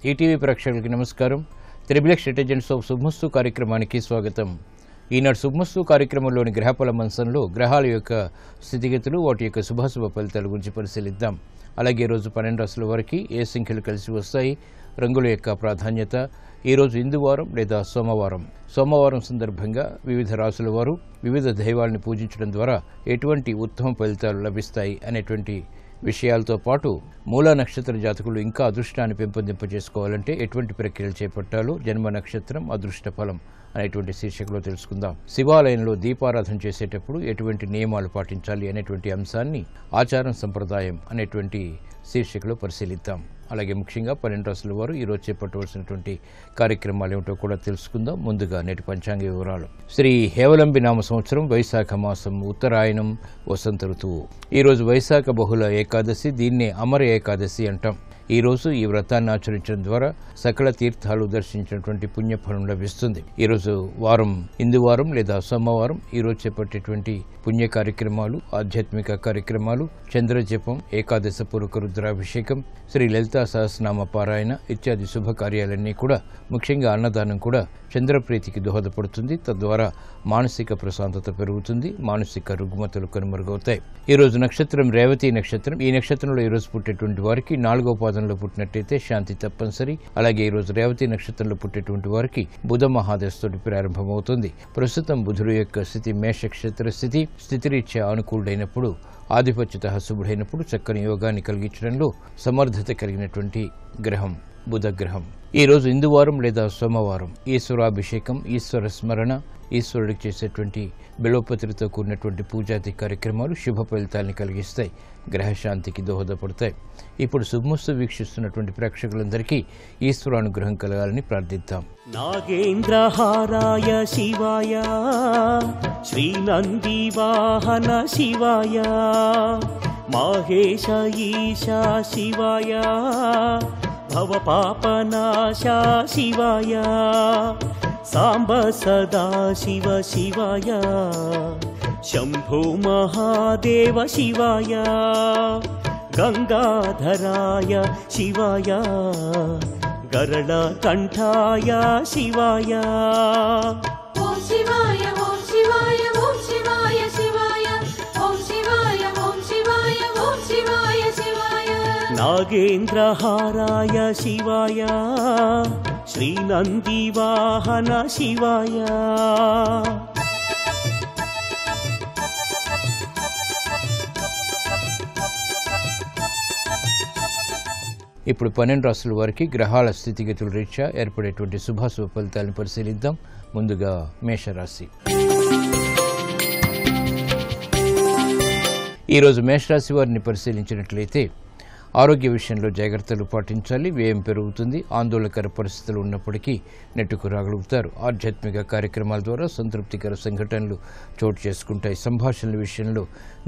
ETV ప్రేక్షకులకి నమస్కారం. Triple intelligence of శుభమస్తు కార్యక్రమానికి స్వాగతం. ఈనాడు శుభమస్తు కార్యక్రమంలోని గ్రహఫల మంచంలో గ్రహాల యొక్క స్థితిగతులు, వాటి యొక్క శుభాశుభ ఫలితాల గురించి పరిశీలిద్దాం. అలాగే ఈరోజు 12 రాశుల వారికి ఏ సంఖ్యలు కలిసి వస్తాయి, రంగుల యొక్క ప్రాధాన్యత, ఈరోజు ఇందువారం లేదా సోమవారం సందర్భంగా వివిధ రాశుల వారు వివిధ దైవాలను పూజించడం ద్వారా ఎటువంటి ఉత్తమ ఫలితాలు లభిస్తాయి అనేటువంటి విషయాలతో పాటు మూలా నక్షత్ర జాతకులు ఇంకా అదృష్టాన్ని పెంపొందింపజేసుకోవాలంటే ఎటువంటి ప్రక్రియలు చేపట్టాలో జన్మ నక్షత్రం అదృష్ట ఫలం అనేటువంటి శీర్షికలో తెలుసుకుందాం. శివాలయంలో దీపారాధన చేసేటప్పుడు ఎటువంటి నియమాలు పాటించాలి అనేటువంటి అంశాన్ని ఆచారం సంప్రదాయం అనేటువంటి శీర్షికలో పరిశీలిద్దాం. అలాగే ముఖ్యంగా 12 రాశుల వారు ఈరోజు చేపట్టవలసినటువంటి కార్యక్రమాలు ఏమిటో కూడా తెలుసుకుందాం. ముందుగా నేటి పంచాంగ వివరాలు. శ్రీ హేవలంబి నామ సంవత్సరం వైశాఖ మాసం, ఉత్తరాయణం, వసంత ఋతువు. ఈరోజు వైశాఖ బహుళ ఏకాదశి, దీన్నే అమర ఏకాదశి అంటాం. ఈరోజు ఈ వ్రతాన్ని ఆచరించడం ద్వారా సకల తీర్థాలు దర్శించినటువంటి పుణ్యఫలం లభిస్తుంది. ఈరోజు ఇందువారం లేదా సోమవారం. ఈరోజు చేపట్టేటువంటి పుణ్య కార్యక్రమాలు, ఆధ్యాత్మిక కార్యక్రమాలు, చంద్రజపం, ఏకాదశ పూర్వక రుద్రాభిషేకం, శ్రీ లలితా సహస్రనామ పారాయణ ఇత్యాది శుభకార్యాలన్నీ కూడా, ముఖ్యంగా అన్నదానం కూడా చంద్రప్రీతికి దోహదపడుతుంది. తద్వారా మానసిక ప్రశాంతత పెరుగుతుంది, మానసిక రుగ్మతలు కనుమరుగవుతాయి. ఈరోజు నక్షత్రం రేవతి నక్షత్రం. ఈ నక్షత్రంలో ఈరోజు పుట్టేటువంటి వారికి 4వ పాదంలో పుట్టినట్టయితే శాంతి తప్పనిసరి. అలాగే ఈరోజు రేవతి నక్షత్రంలో పుట్టేటువంటి వారికి బుధ మహాదశతోటి ప్రారంభమవుతుంది. ప్రస్తుతం బుధుడు యొక్క స్థితి మేషక్షేత్ర స్థితిరీత్యా అనుకూలుడైనప్పుడు, ఆధిపత్యత శుభుడైనప్పుడు చక్కని యోగాన్ని కలిగించడంలో సమర్థత కలిగినటువంటి గ్రహం బుధ గ్రహం. ఈరోజు ఇందువారం లేదా సోమవారం. ఈశ్వరాభిషేకం, ఈశ్వర స్మరణ, ఈశ్వరుడికి చేసేటువంటి బిల్వపత్రితో కూడినటువంటి పూజాది కార్యక్రమాలు శుభ ఫలితాలను కలిగిస్తాయి, గ్రహశాంతికి దోహదపడతాయి. ఇప్పుడు శుభమస్తు వీక్షిస్తున్నటువంటి ప్రేక్షకులందరికీ ఈశ్వరానుగ్రహం కలగాలని ప్రార్థిద్దాం. నాగేంద్రహారాయ శివాయ, శ్రీనంది వాహన శివాయ, మాహేశ ఈశా శివాయ, భవపాపనాశ శివాయ, సాంబ సదా శివ శివాయ, శంభో మహాదేవ శివాయ, గంగాధరాయ శివాయ, గరళ కంఠాయ శివాయ. ఓం శివాయ ఓం శివాయ ఓం శివాయ శివాయ ఓం శివాయ ఓం శివాయ ఓం శివాయ శివాయ. నాగేంద్రహారాయ శివాయ, శ్రీనంది వాహన శివాయ. ఇప్పుడు 12 రాశుల వారికి గ్రహాల స్థితిగతుల రీత్యా ఏర్పడేటువంటి శుభాశుభ ఫలితాలను పరిశీలిద్దాం. ముందుగా మేషరాశి. ఈరోజు మేషరాశి వారిని పరిశీలించినట్లయితే ఆరోగ్య విషయంలో జాగ్రత్తలు పాటించాలి. వ్యయం పెరుగుతుంది. ఆందోళనకర పరిస్థితులు ఉన్నప్పటికీ నెట్టుకు రాగలుగుతారు. ఆధ్యాత్మిక కార్యక్రమాల ద్వారా సంతృప్తికర సంఘటనలు చోటు చేసుకుంటాయి. సంభాషణల విషయంలో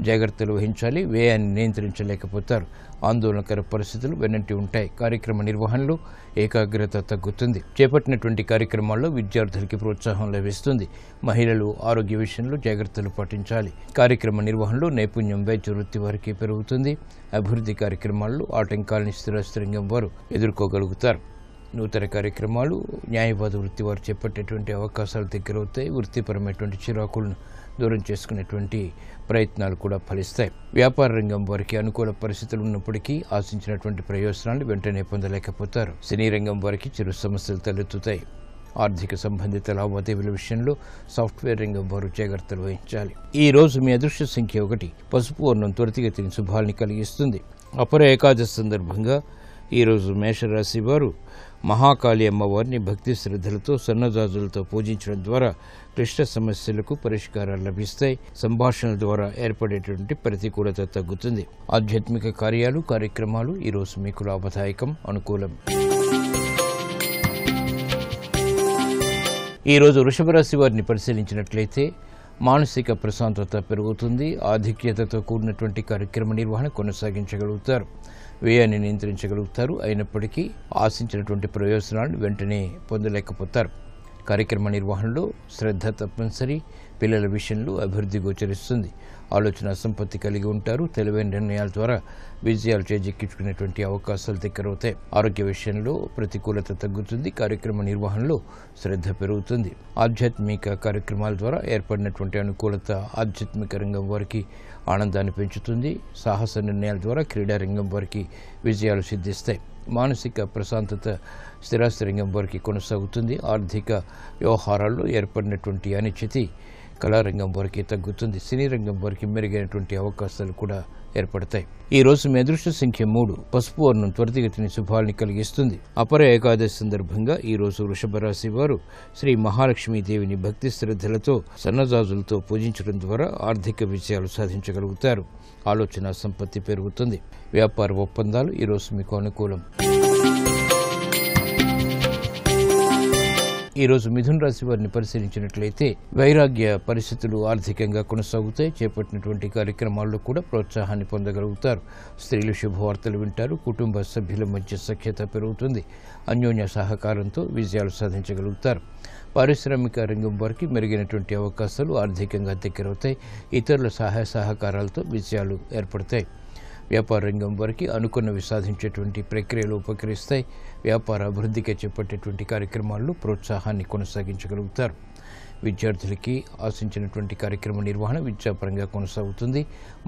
జాగ్రత్తలు వహించాలి. వ్యయాన్ని నియంత్రించలేకపోతారు. ఆందోళనకర పరిస్థితులు వెన్నంటి ఉంటాయి. కార్యక్రమ నిర్వహణలో ఏకాగ్రత తగ్గుతుంది. చేపట్టినటువంటి కార్యక్రమాల్లో విద్యార్థులకి ప్రోత్సాహం లభిస్తుంది. మహిళలు ఆరోగ్య విషయంలో జాగ్రత్తలు పాటించాలి. కార్యక్రమ నిర్వహణలో నైపుణ్యం వైద్య వృత్తి వారికి పెరుగుతుంది. అభివృద్ధి కార్యక్రమాల్లో ఆటంకాలని స్థిరంగం వారు ఎదుర్కోగలుగుతారు. నూతన కార్యక్రమాలు, న్యాయవాద వృత్తి వారు చేపట్టేటువంటి అవకాశాలు దగ్గరవుతాయి. వృత్తిపరమైనటువంటి చిరాకులను దూరం చేసుకునేటువంటి ప్రయత్నాలు కూడా ఫలిస్తాయి. వ్యాపార రంగం వారికి అనుకూల పరిస్థితులు ఉన్నప్పటికీ ఆశించినటువంటి ప్రయోజనాలు వెంటనే పొందలేకపోతారు. సినీ రంగం వారికి చిరు సమస్యలు తలెత్తుతాయి. ఆర్థిక సంబంధిత లావాదేవీల విషయంలో సాఫ్ట్వేర్ రంగం వారు జాగ్రత్తలు వహించాలి. ఈ రోజు మీ అదృష్ట సంఖ్య 1. పసుపు వర్ణం త్వరితగతిని శుభాల్ని కలిగిస్తుంది. అపర ఏకాదశి సందర్భంగా ఈరోజు మేషరాశి వారు మహాకాళి అమ్మవారిని భక్తి శ్రద్ధలతో సన్నజాజులతో పూజించడం ద్వారా క్లిష్ట సమస్యలకు పరిష్కారాలు లభిస్తాయి. సంభాషణల ద్వారా ఏర్పడేటువంటి ప్రతికూలత తగ్గుతుంది. ఆధ్యాత్మిక కార్యక్రమాలు ఈరోజు మీకు లాభదాయకం, అనుకూలం. ఈరోజు వృషభ రాశి వారిని పరిశీలించినట్లయితే మానసిక ప్రశాంతత పెరుగుతుంది. ఆధిక్యతతో కూడినటువంటి కార్యక్రమ నిర్వహణ కొనసాగించగలుగుతారు. వ్యయాన్ని నియంత్రించగలుగుతారు. అయినప్పటికీ ఆశించినటువంటి ప్రయోజనాలను వెంటనే పొందలేకపోతారు. కార్యక్రమ నిర్వహణలో శ్రద్ధ తప్పనిసరి. పిల్లల విషయంలో అభివృద్ధి గోచరిస్తుంది. ఆలోచన సంపత్తి కలిగి ఉంటారు. తెలివైన నిర్ణయాల ద్వారా విజయాలు చేజెక్కించుకునేటువంటి అవకాశాలు దగ్గరవుతాయి. ఆరోగ్య విషయంలో ప్రతికూలత తగ్గుతుంది. కార్యక్రమ నిర్వహణలో శ్రద్ధ పెరుగుతుంది. ఆధ్యాత్మిక కార్యక్రమాల ద్వారా ఏర్పడినటువంటి అనుకూలత ఆధ్యాత్మిక రంగం వారికి ఆనందాన్ని పెంచుతుంది. సాహస నిర్ణయాల ద్వారా క్రీడా రంగం వారికి విజయాలు సిద్ధిస్తాయి. మానసిక ప్రశాంతత స్థిరాస్తి రంగం వారికి కొనసాగుతుంది. ఆర్థిక వ్యవహారాల్లో ఏర్పడినటువంటి అనిశ్చితి కళారంగం వారికి తగ్గుతుంది. సినీ రంగం వారికి మెరుగైనటువంటి అవకాశాలు కూడా ఏర్పడతాయి. ఈ రోజు మీ అదృష్ట సంఖ్య 3. పసుపు వర్ణం త్వరితగతిని శుభాల్ని కలిగిస్తుంది. అపర ఏకాదశి సందర్భంగా ఈ రోజు వృషభ రాశి వారు శ్రీ మహాలక్ష్మీదేవిని భక్తి శ్రద్ధలతో సన్నజాజులతో పూజించడం ద్వారా ఆర్థిక విజయాలు సాధించగలుగుతారు. ఆలోచన సంపత్తి పెరుగుతుంది. వ్యాపార ఒప్పందాలు ఈ రోజు మీకు అనుకూలం. ఈ రోజు మిథున రాశి వారిని పరిశీలించినట్లయితే వైరాగ్య పరిస్థితులు ఆర్థికంగా కొనసాగుతాయి. చేపట్టినటువంటి కార్యక్రమాల్లో కూడా ప్రోత్సాహాన్ని పొందగలుగుతారు. స్త్రీలు శుభవార్తలు వింటారు. కుటుంబ సభ్యుల మధ్య సఖ్యత పెరుగుతుంది. అన్యోన్య సహకారంతో విజయాలు సాధించగలుగుతారు. పారిశ్రామిక రంగం వారికి మెరుగైనటువంటి అవకాశాలు ఆర్థికంగా దగ్గరవుతాయి. ఇతరుల సహాయ సహకారాలతో విజయాలు ఏర్పడతాయి. వ్యాపార రంగం వారికి అనుకున్నవి సాధించేటువంటి ప్రక్రియలు ఉపకరిస్తాయి. వ్యాపార అభివృద్ధికి చేపట్టేటువంటి కార్యక్రమాల్లో ప్రోత్సాహాన్ని కొనసాగించగలుగుతారు. విద్యార్థులకి ఆశించినటువంటి కార్యక్రమ నిర్వహణ విద్యాపరంగా కొనసాగుతుంది.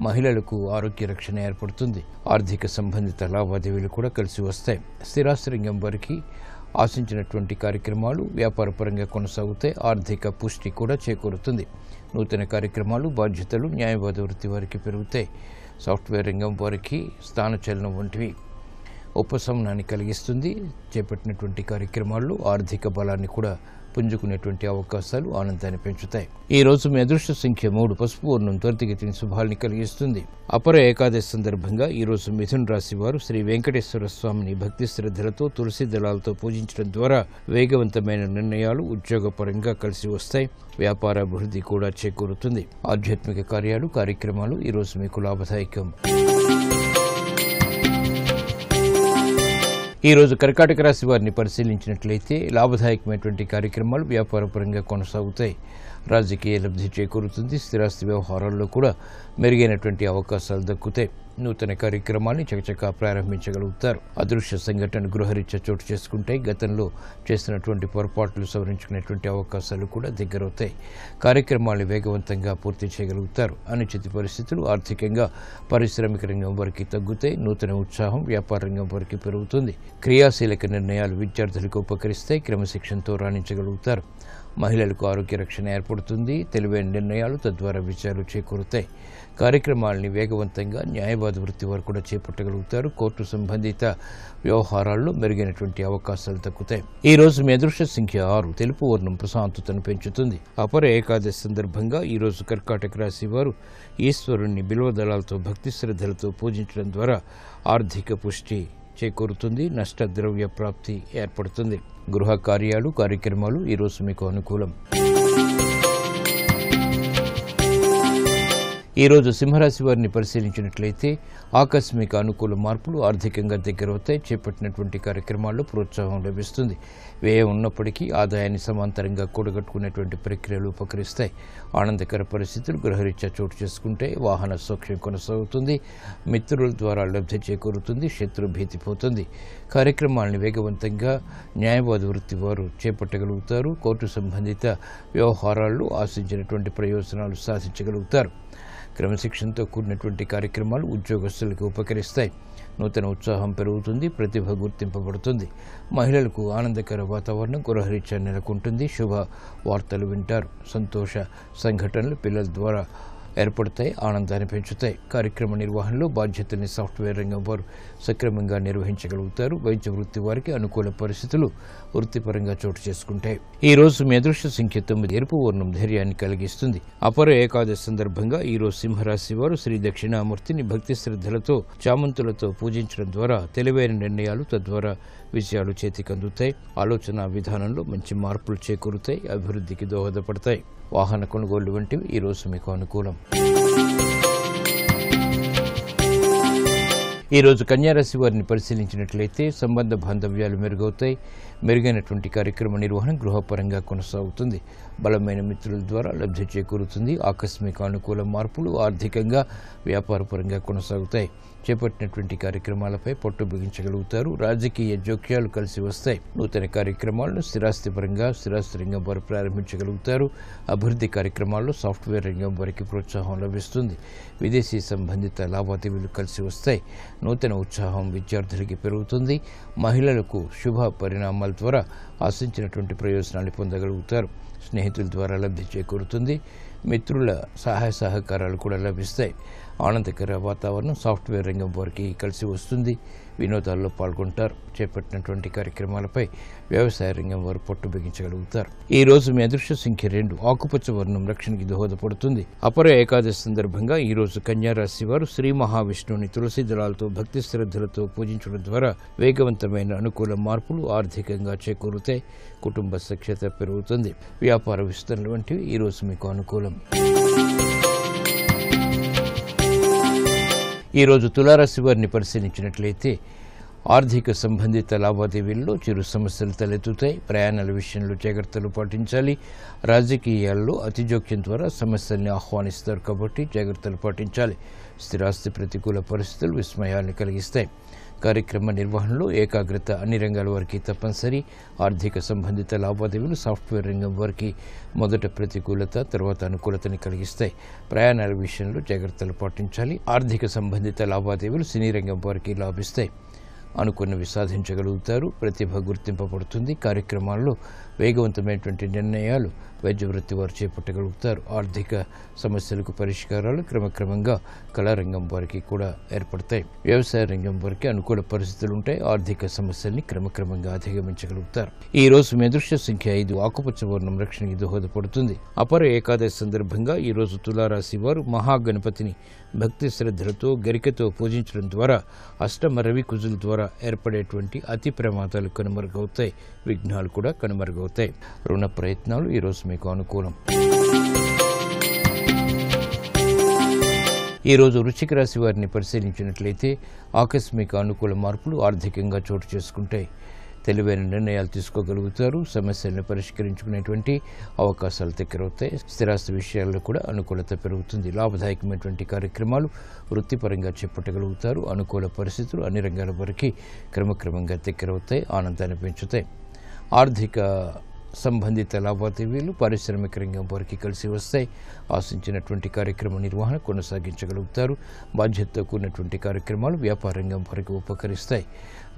మహిళలకు ఆరోగ్య రక్షణ ఏర్పడుతుంది. ఆర్థిక సంబంధిత లావాదేవీలు కూడా కలిసి వస్తాయి. స్థిరాస్తి రంగం వారికి ఆశించినటువంటి కార్యక్రమాలు వ్యాపారపరంగా కొనసాగుతాయి. ఆర్థిక పుష్టి కూడా చేకూరుతుంది. నూతన కార్యక్రమాలు బాధ్యతలు న్యాయవాద వృత్తి వారికి పెరుగుతాయి. సాఫ్ట్వేర్ రంగం వారికి స్థానచలనం వంటివి ఉపశమనాన్ని కలిగిస్తుంది. చేపట్టినటువంటి కార్యక్రమాల్లో ఆర్థిక బలాన్ని కూడా పుంజుకునేటువంటి అవకాశాలు ఆనందాన్ని పెంచుతాయి. ఈ రోజు మీ అదృష్ట సంఖ్య 3. పసుపు వర్ణం త్వరితగతిని శుభాల్ని కలిగిస్తుంది. అపర ఏకాదశి సందర్భంగా ఈ రోజు మిథున రాశి వారు శ్రీ వెంకటేశ్వర స్వామిని భక్తి శ్రద్ధలతో తులసి దళాలతో పూజించడం ద్వారా వేగవంతమైన నిర్ణయాలు ఉద్యోగపరంగా కలిసి వస్తాయి. వ్యాపార అభివృద్ధి కూడా చేకూరుతుంది. ఆధ్యాత్మిక కార్యక్రమాలు ఈ రోజు మీకు లాభదాయకం. ఈ రోజు కర్కాటక రాశి వారిని పరిశీలించినట్లయితే లాభదాయకమైనటువంటి కార్యక్రమాలు వ్యాపారపరంగా కొనసాగుతాయి. రాజకీయ లబ్ధి చేకూరుతుంది. స్థిరాస్తి వ్యవహారాల్లో కూడా మెరుగైనటువంటి అవకాశాలు దక్కుతాయి. నూతన కార్యక్రమాన్ని చకచకా ప్రారంభించగలుగుతారు. అదృశ్య సంఘటన గృహరీత్యా చోటు చేసుకుంటాయి. గతంలో చేసినటువంటి పొరపాట్లు సవరించుకునేటువంటి అవకాశాలు కూడా దగ్గరవుతాయి. కార్యక్రమాలను వేగవంతంగా పూర్తి చేయగలుగుతారు. అనిశ్చిత పరిస్థితులు ఆర్థికంగా పారిశ్రామిక రంగం వారికి తగ్గుతాయి. నూతన ఉత్సాహం వ్యాపార రంగం వారికి పెరుగుతుంది. క్రియాశీలక నిర్ణయాలు విద్యార్థులకు ఉపకరిస్తాయి. క్రమశిక్షణతో రాణించగలుగుతారు. మహిళలకు ఆరోగ్య రక్షణ ఏర్పడుతుంది. తెలివైన నిర్ణయాలు తద్వారా విజయాలు చేకూరుతాయి. కార్యక్రమాలని వేగవంతంగా న్యాయవాద వృత్తి వారు కూడా చేపట్టగలుగుతారు. కోర్టు సంబంధిత వ్యవహారాల్లో మెరుగైనటువంటి అవకాశాలు దక్కుతాయి. ఈ రోజు మీ అదృష్ట సంఖ్య 6. తెలుపు వర్ణం ప్రశాంతతను పెంచుతుంది. అపర ఏకాదశి సందర్భంగా ఈ రోజు కర్కాటక రాశి వారు ఈశ్వరుణ్ణి బిల్వదళాలతో భక్తి శ్రద్ధలతో పూజించడం ద్వారా ఆర్థిక పుష్టి చేకూరుతుంది. నష్టద్రవ్య ప్రాప్తి ఏర్పడుతుంది. గృహ కార్యక్రమాలు ఈ రోజు మీకు అనుకూలం. ఈ రోజు సింహరాశి వారిని పరిశీలించినట్లయితే ఆకస్మిక అనుకూల మార్పులు ఆర్థికంగా దగ్గరవుతాయి. చేపట్టినటువంటి కార్యక్రమాల్లో ప్రోత్సాహం లభిస్తుంది. వ్యయం ఉన్నప్పటికీ ఆదాయాన్ని సమాంతరంగా కూడగట్టుకునేటువంటి ప్రక్రియలు ఉపకరిస్తాయి. ఆనందకర పరిస్థితులు గృహరీత్యా చోటు చేసుకుంటాయి. వాహన సౌఖ్యం కొనసాగుతుంది. మిత్రుల ద్వారా లబ్ధి చేకూరుతుంది. శత్రు భీతి పోతుంది. కార్యక్రమాలను వేగవంతంగా న్యాయవాద వృత్తి వారు చేపట్టగలుగుతారు. కోర్టు సంబంధిత వ్యవహారాల్లో ఆశించినటువంటి ప్రయోజనాలు సాధించగలుగుతారు. క్రమశిక్షణతో కూడినటువంటి కార్యక్రమాలు ఉద్యోగస్తులకు ఉపకరిస్తాయి. నూతన ఉత్సాహం పెరుగుతుంది. ప్రతిభ గుర్తింపబడుతుంది. మహిళలకు ఆనందకర వాతావరణం గృహరీత్యా నెలకొంటుంది. శుభ వార్తలు వింటారు. సంతోష సంఘటనలు పిల్లల ద్వారా ఏర్పడతాయి. ఆనందాన్ని పెంచుతాయి. కార్యక్రమ నిర్వహణలో బాధ్యతల్ని సాఫ్ట్వేర్ రంగం వారు సక్రమంగా నిర్వహించగలుగుతారు. వైద్య వృత్తి వారికి అనుకూల పరిస్థితులు వృత్తిపరంగా చోటు చేసుకుంటాయి. ఈ రోజు మీ అదృష్ట సంఖ్య 9. ఎరుపు వర్ణం ధైర్యాన్ని కలిగిస్తుంది. అపర ఏకాదశి సందర్భంగా ఈ రోజు సింహరాశి వారు శ్రీ దక్షిణామూర్తిని భక్తి శ్రద్ధలతో చామంతులతో పూజించడం ద్వారా తెలివైన నిర్ణయాలు తద్వారా విజయాలు చేతికందుతాయి. ఆలోచన విధానంలో మంచి మార్పులు చేకూరుతాయి. అభివృద్ధికి దోహదపడతాయి. వాహన కొనుగోళ్లు వంటివి ఈ రోజు మీకు అనుకూలం. ఈరోజు కన్యారాశి వారిని పరిశీలించినట్లయితే సంబంధ బాంధవ్యాలు మెరుగవుతాయి. మెరుగైనటువంటి కార్యక్రమ నిర్వహణ గృహపరంగా కొనసాగుతుంది. బలమైన మిత్రుల ద్వారా లబ్ధి చేకూరుతుంది. ఆకస్మిక అనుకూల మార్పులు ఆర్థికంగా వ్యాపారపరంగా కొనసాగుతాయి. చేపట్టినటువంటి కార్యక్రమాలపై పట్టు బిగించగలుగుతారు. రాజకీయ జోక్యాలు కలిసి వస్తాయి. నూతన కార్యక్రమాలను స్థిరాస్తి రంగం వారు ప్రారంభించగలుగుతారు. అభివృద్ధి కార్యక్రమాల్లో సాఫ్ట్వేర్ రంగం వారికి ప్రోత్సాహం లభిస్తుంది. విదేశీ సంబంధిత లావాదేవీలు కలిసి వస్తాయి. నూతన ఉత్సాహం విద్యార్థులకి పెరుగుతుంది. మహిళలకు శుభ పరిణామాల ద్వారా ఆశించినటువంటి ప్రయోజనాలు పొందగలుగుతారు. స్నేహితుల ద్వారా లబ్ధి చేకూరుతుంది. మిత్రుల సహాయ సహకారాలు కూడా లభిస్తాయి. ఆనందకర వాతావరణం సాఫ్ట్వేర్ రంగం వారికి కలిసి వస్తుంది. వినోదాల్లో పాల్గొంటారు. చేపట్టినటువంటి కార్యక్రమాలపై వ్యవసాయ రంగం వారు పట్టు బిగించగలుగుతారు. ఈ రోజు మీ అదృష్ట సంఖ్య 2. ఆకుపచ్చ వర్ణం రక్షణకి దోహదపడుతుంది. అపర ఏకాదశి సందర్భంగా ఈ రోజు కన్యారాశి వారు శ్రీ మహావిష్ణువుని తులసి దళాలతో భక్తి శ్రద్ధలతో పూజించడం ద్వారా వేగవంతమైన అనుకూల మార్పులు ఆర్థికంగా చేకూరుతాయి. కుటుంబ సఖ్యత పెరుగుతుంది. వ్యాపార విస్తరణ వంటివి ఈ రోజు మీకు అనుకూలం. ఈరోజు తులారాశి వారిని పరిశీలించినట్లయితే ఆర్థిక సంబంధిత లావాదేవీల్లో చిరు సమస్యలు తలెత్తుతాయి. ప్రయాణాల విషయంలో జాగ్రత్తలు పాటించాలి. రాజకీయాల్లో అతి జోక్యం ద్వారా సమస్యల్ని ఆహ్వానిస్తారు కాబట్టి జాగ్రత్తలు పాటించాలి. స్థిరాస్తి ప్రతికూల పరిస్థితులు విస్మయాన్ని కలిగిస్తాయి. కార్యక్రమ నిర్వహణలో ఏకాగ్రత అన్ని రంగాల వారికి తప్పనిసరి. ఆర్థిక సంబంధిత లావాదేవీలు సాఫ్ట్వేర్ రంగం వారికి మొదట ప్రతికూలత, తర్వాత అనుకూలతని కలిగిస్తాయి. ప్రయాణాల విషయంలో జాగ్రత్తలు పాటించాలి. ఆర్థిక సంబంధిత లావాదేవీలు సినీ రంగం వారికి లాభిస్తాయి. అనుకున్నవి సాధించగలుగుతారు. ప్రతిభ గుర్తింపబడుతుంది. కార్యక్రమాల్లో వేగవంతమైనటువంటి నిర్ణయాలు వైద్య వృత్తి వారు చేపట్టగలుగుతారు. ఆర్థిక సమస్యలకు పరిష్కారాలు క్రమక్రమంగా కళారంగం వారికి కూడా ఏర్పడతాయి. వ్యవసాయ రంగం వారికి అనుకూల పరిస్థితులు ఉంటాయి. ఆర్థిక సమస్యల్ని క్రమక్రమంగా అధిగమించగలుగుతారు. ఈ రోజు మీ అదృష్ట సంఖ్య 5. ఆకుపచ్చ వర్ణం రక్షణకి దోహదపడుతుంది. అపర ఏకాదశి సందర్భంగా ఈ రోజు తులారాశి వారు మహాగణపతిని భక్తి శ్రద్ధలతో గరికతో పూజించడం ద్వారా అష్టమ రవి కుజుల ద్వారా ఏర్పడేటువంటి అతి ప్రమాదాలు కనుమరుగవుతాయి. విఘ్నాలు కూడా కనుమరుగవుతాయి. రుణ ప్రయత్నాలు ఈరోజు మీకు అనుకూలం. ఈరోజు వృశ్చిక రాశి వారిని పరిశీలించినట్లయితే ఆకస్మిక అనుకూల మార్పులు ఆర్థికంగా చోటు చేసుకుంటాయి. తెలివైన నిర్ణయాలు తీసుకోగలుగుతారు. సమస్యలను పరిష్కరించుకునేటువంటి అవకాశాలు దగ్గరవుతాయి. స్థిరాస్తి విషయాల్లో కూడా అనుకూలత పెరుగుతుంది. లాభదాయకమైనటువంటి కార్యక్రమాలు వృత్తిపరంగా చేపట్టగలుగుతారు. అనుకూల పరిస్థితులు అన్ని రంగాల వరకు క్రమక్రమంగా దగ్గరవుతాయి. ఆనందాన్ని పెంచుతాయి. ఆర్థిక సంబంధిత లావాదేవీలు పారిశ్రామిక రంగం వారికి కలిసి వస్తాయి. ఆశించినటువంటి కార్యక్రమ నిర్వహణ కొనసాగించగలుగుతారు. బాధ్యతతో కూడినటువంటి కార్యక్రమాలు వ్యాపార రంగం వారికి ఉపకరిస్తాయి.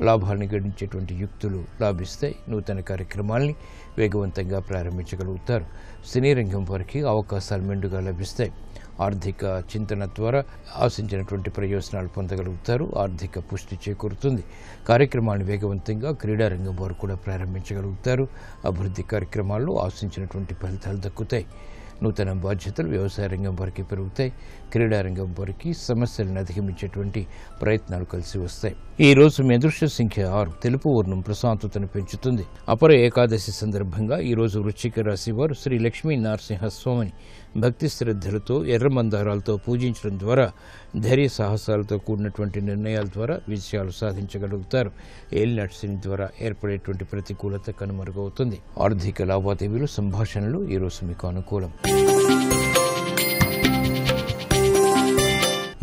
లాభాలను గడించేటువంటి యుక్తులు లాభిస్తాయి. నూతన కార్యక్రమాల్ని వేగవంతంగా ప్రారంభించగలుగుతారు. సినీ రంగం వారికి అవకాశాలు మెండుగా లభిస్తాయి. ఆర్థిక చింతన ద్వారా ఆశించినటువంటి ప్రయోజనాలు పొందగలుగుతారు. ఆర్థిక పుష్టి చేకూరుతుంది. కార్యక్రమాలను వేగవంతంగా క్రీడారంగం వారు కూడా ప్రారంభించగలుగుతారు. అభివృద్ధి కార్యక్రమాల్లో ఆశించినటువంటి ఫలితాలు దక్కుతాయి. నూతన బాధ్యతలు వ్యవసాయ రంగం వారికి పెరుగుతాయి. క్రీడారంగం వారికి సమస్యలను అధిగమించేటువంటి ప్రయత్నాలు కలిసి వస్తాయి. ఈ రోజు మీ అదృష్ట సంఖ్య 6. తెలుపు వర్ణం ప్రశాంతతను పెంచుతుంది. అపర ఏకాదశి సందర్భంగా ఈ రోజు వృశ్చిక రాశి వారు శ్రీ లక్ష్మీ నరసింహస్వామిని భక్తి శ్రద్ధలతో ఎర్ర మందారాలతో పూజించడం ద్వారా ధైర్య సాహసాలతో కూడినటువంటి నిర్ణయాల ద్వారా విజయాలు సాధించగలుగుతారు. ఏలినాటి శని ద్వారా ఏర్పడేటువంటి ప్రతికూలత కనుమరుగవుతుంది. ఆర్థిక లావాదేవీలు సంభాషణలు ఈ రోజు మీకు అనుకూలం.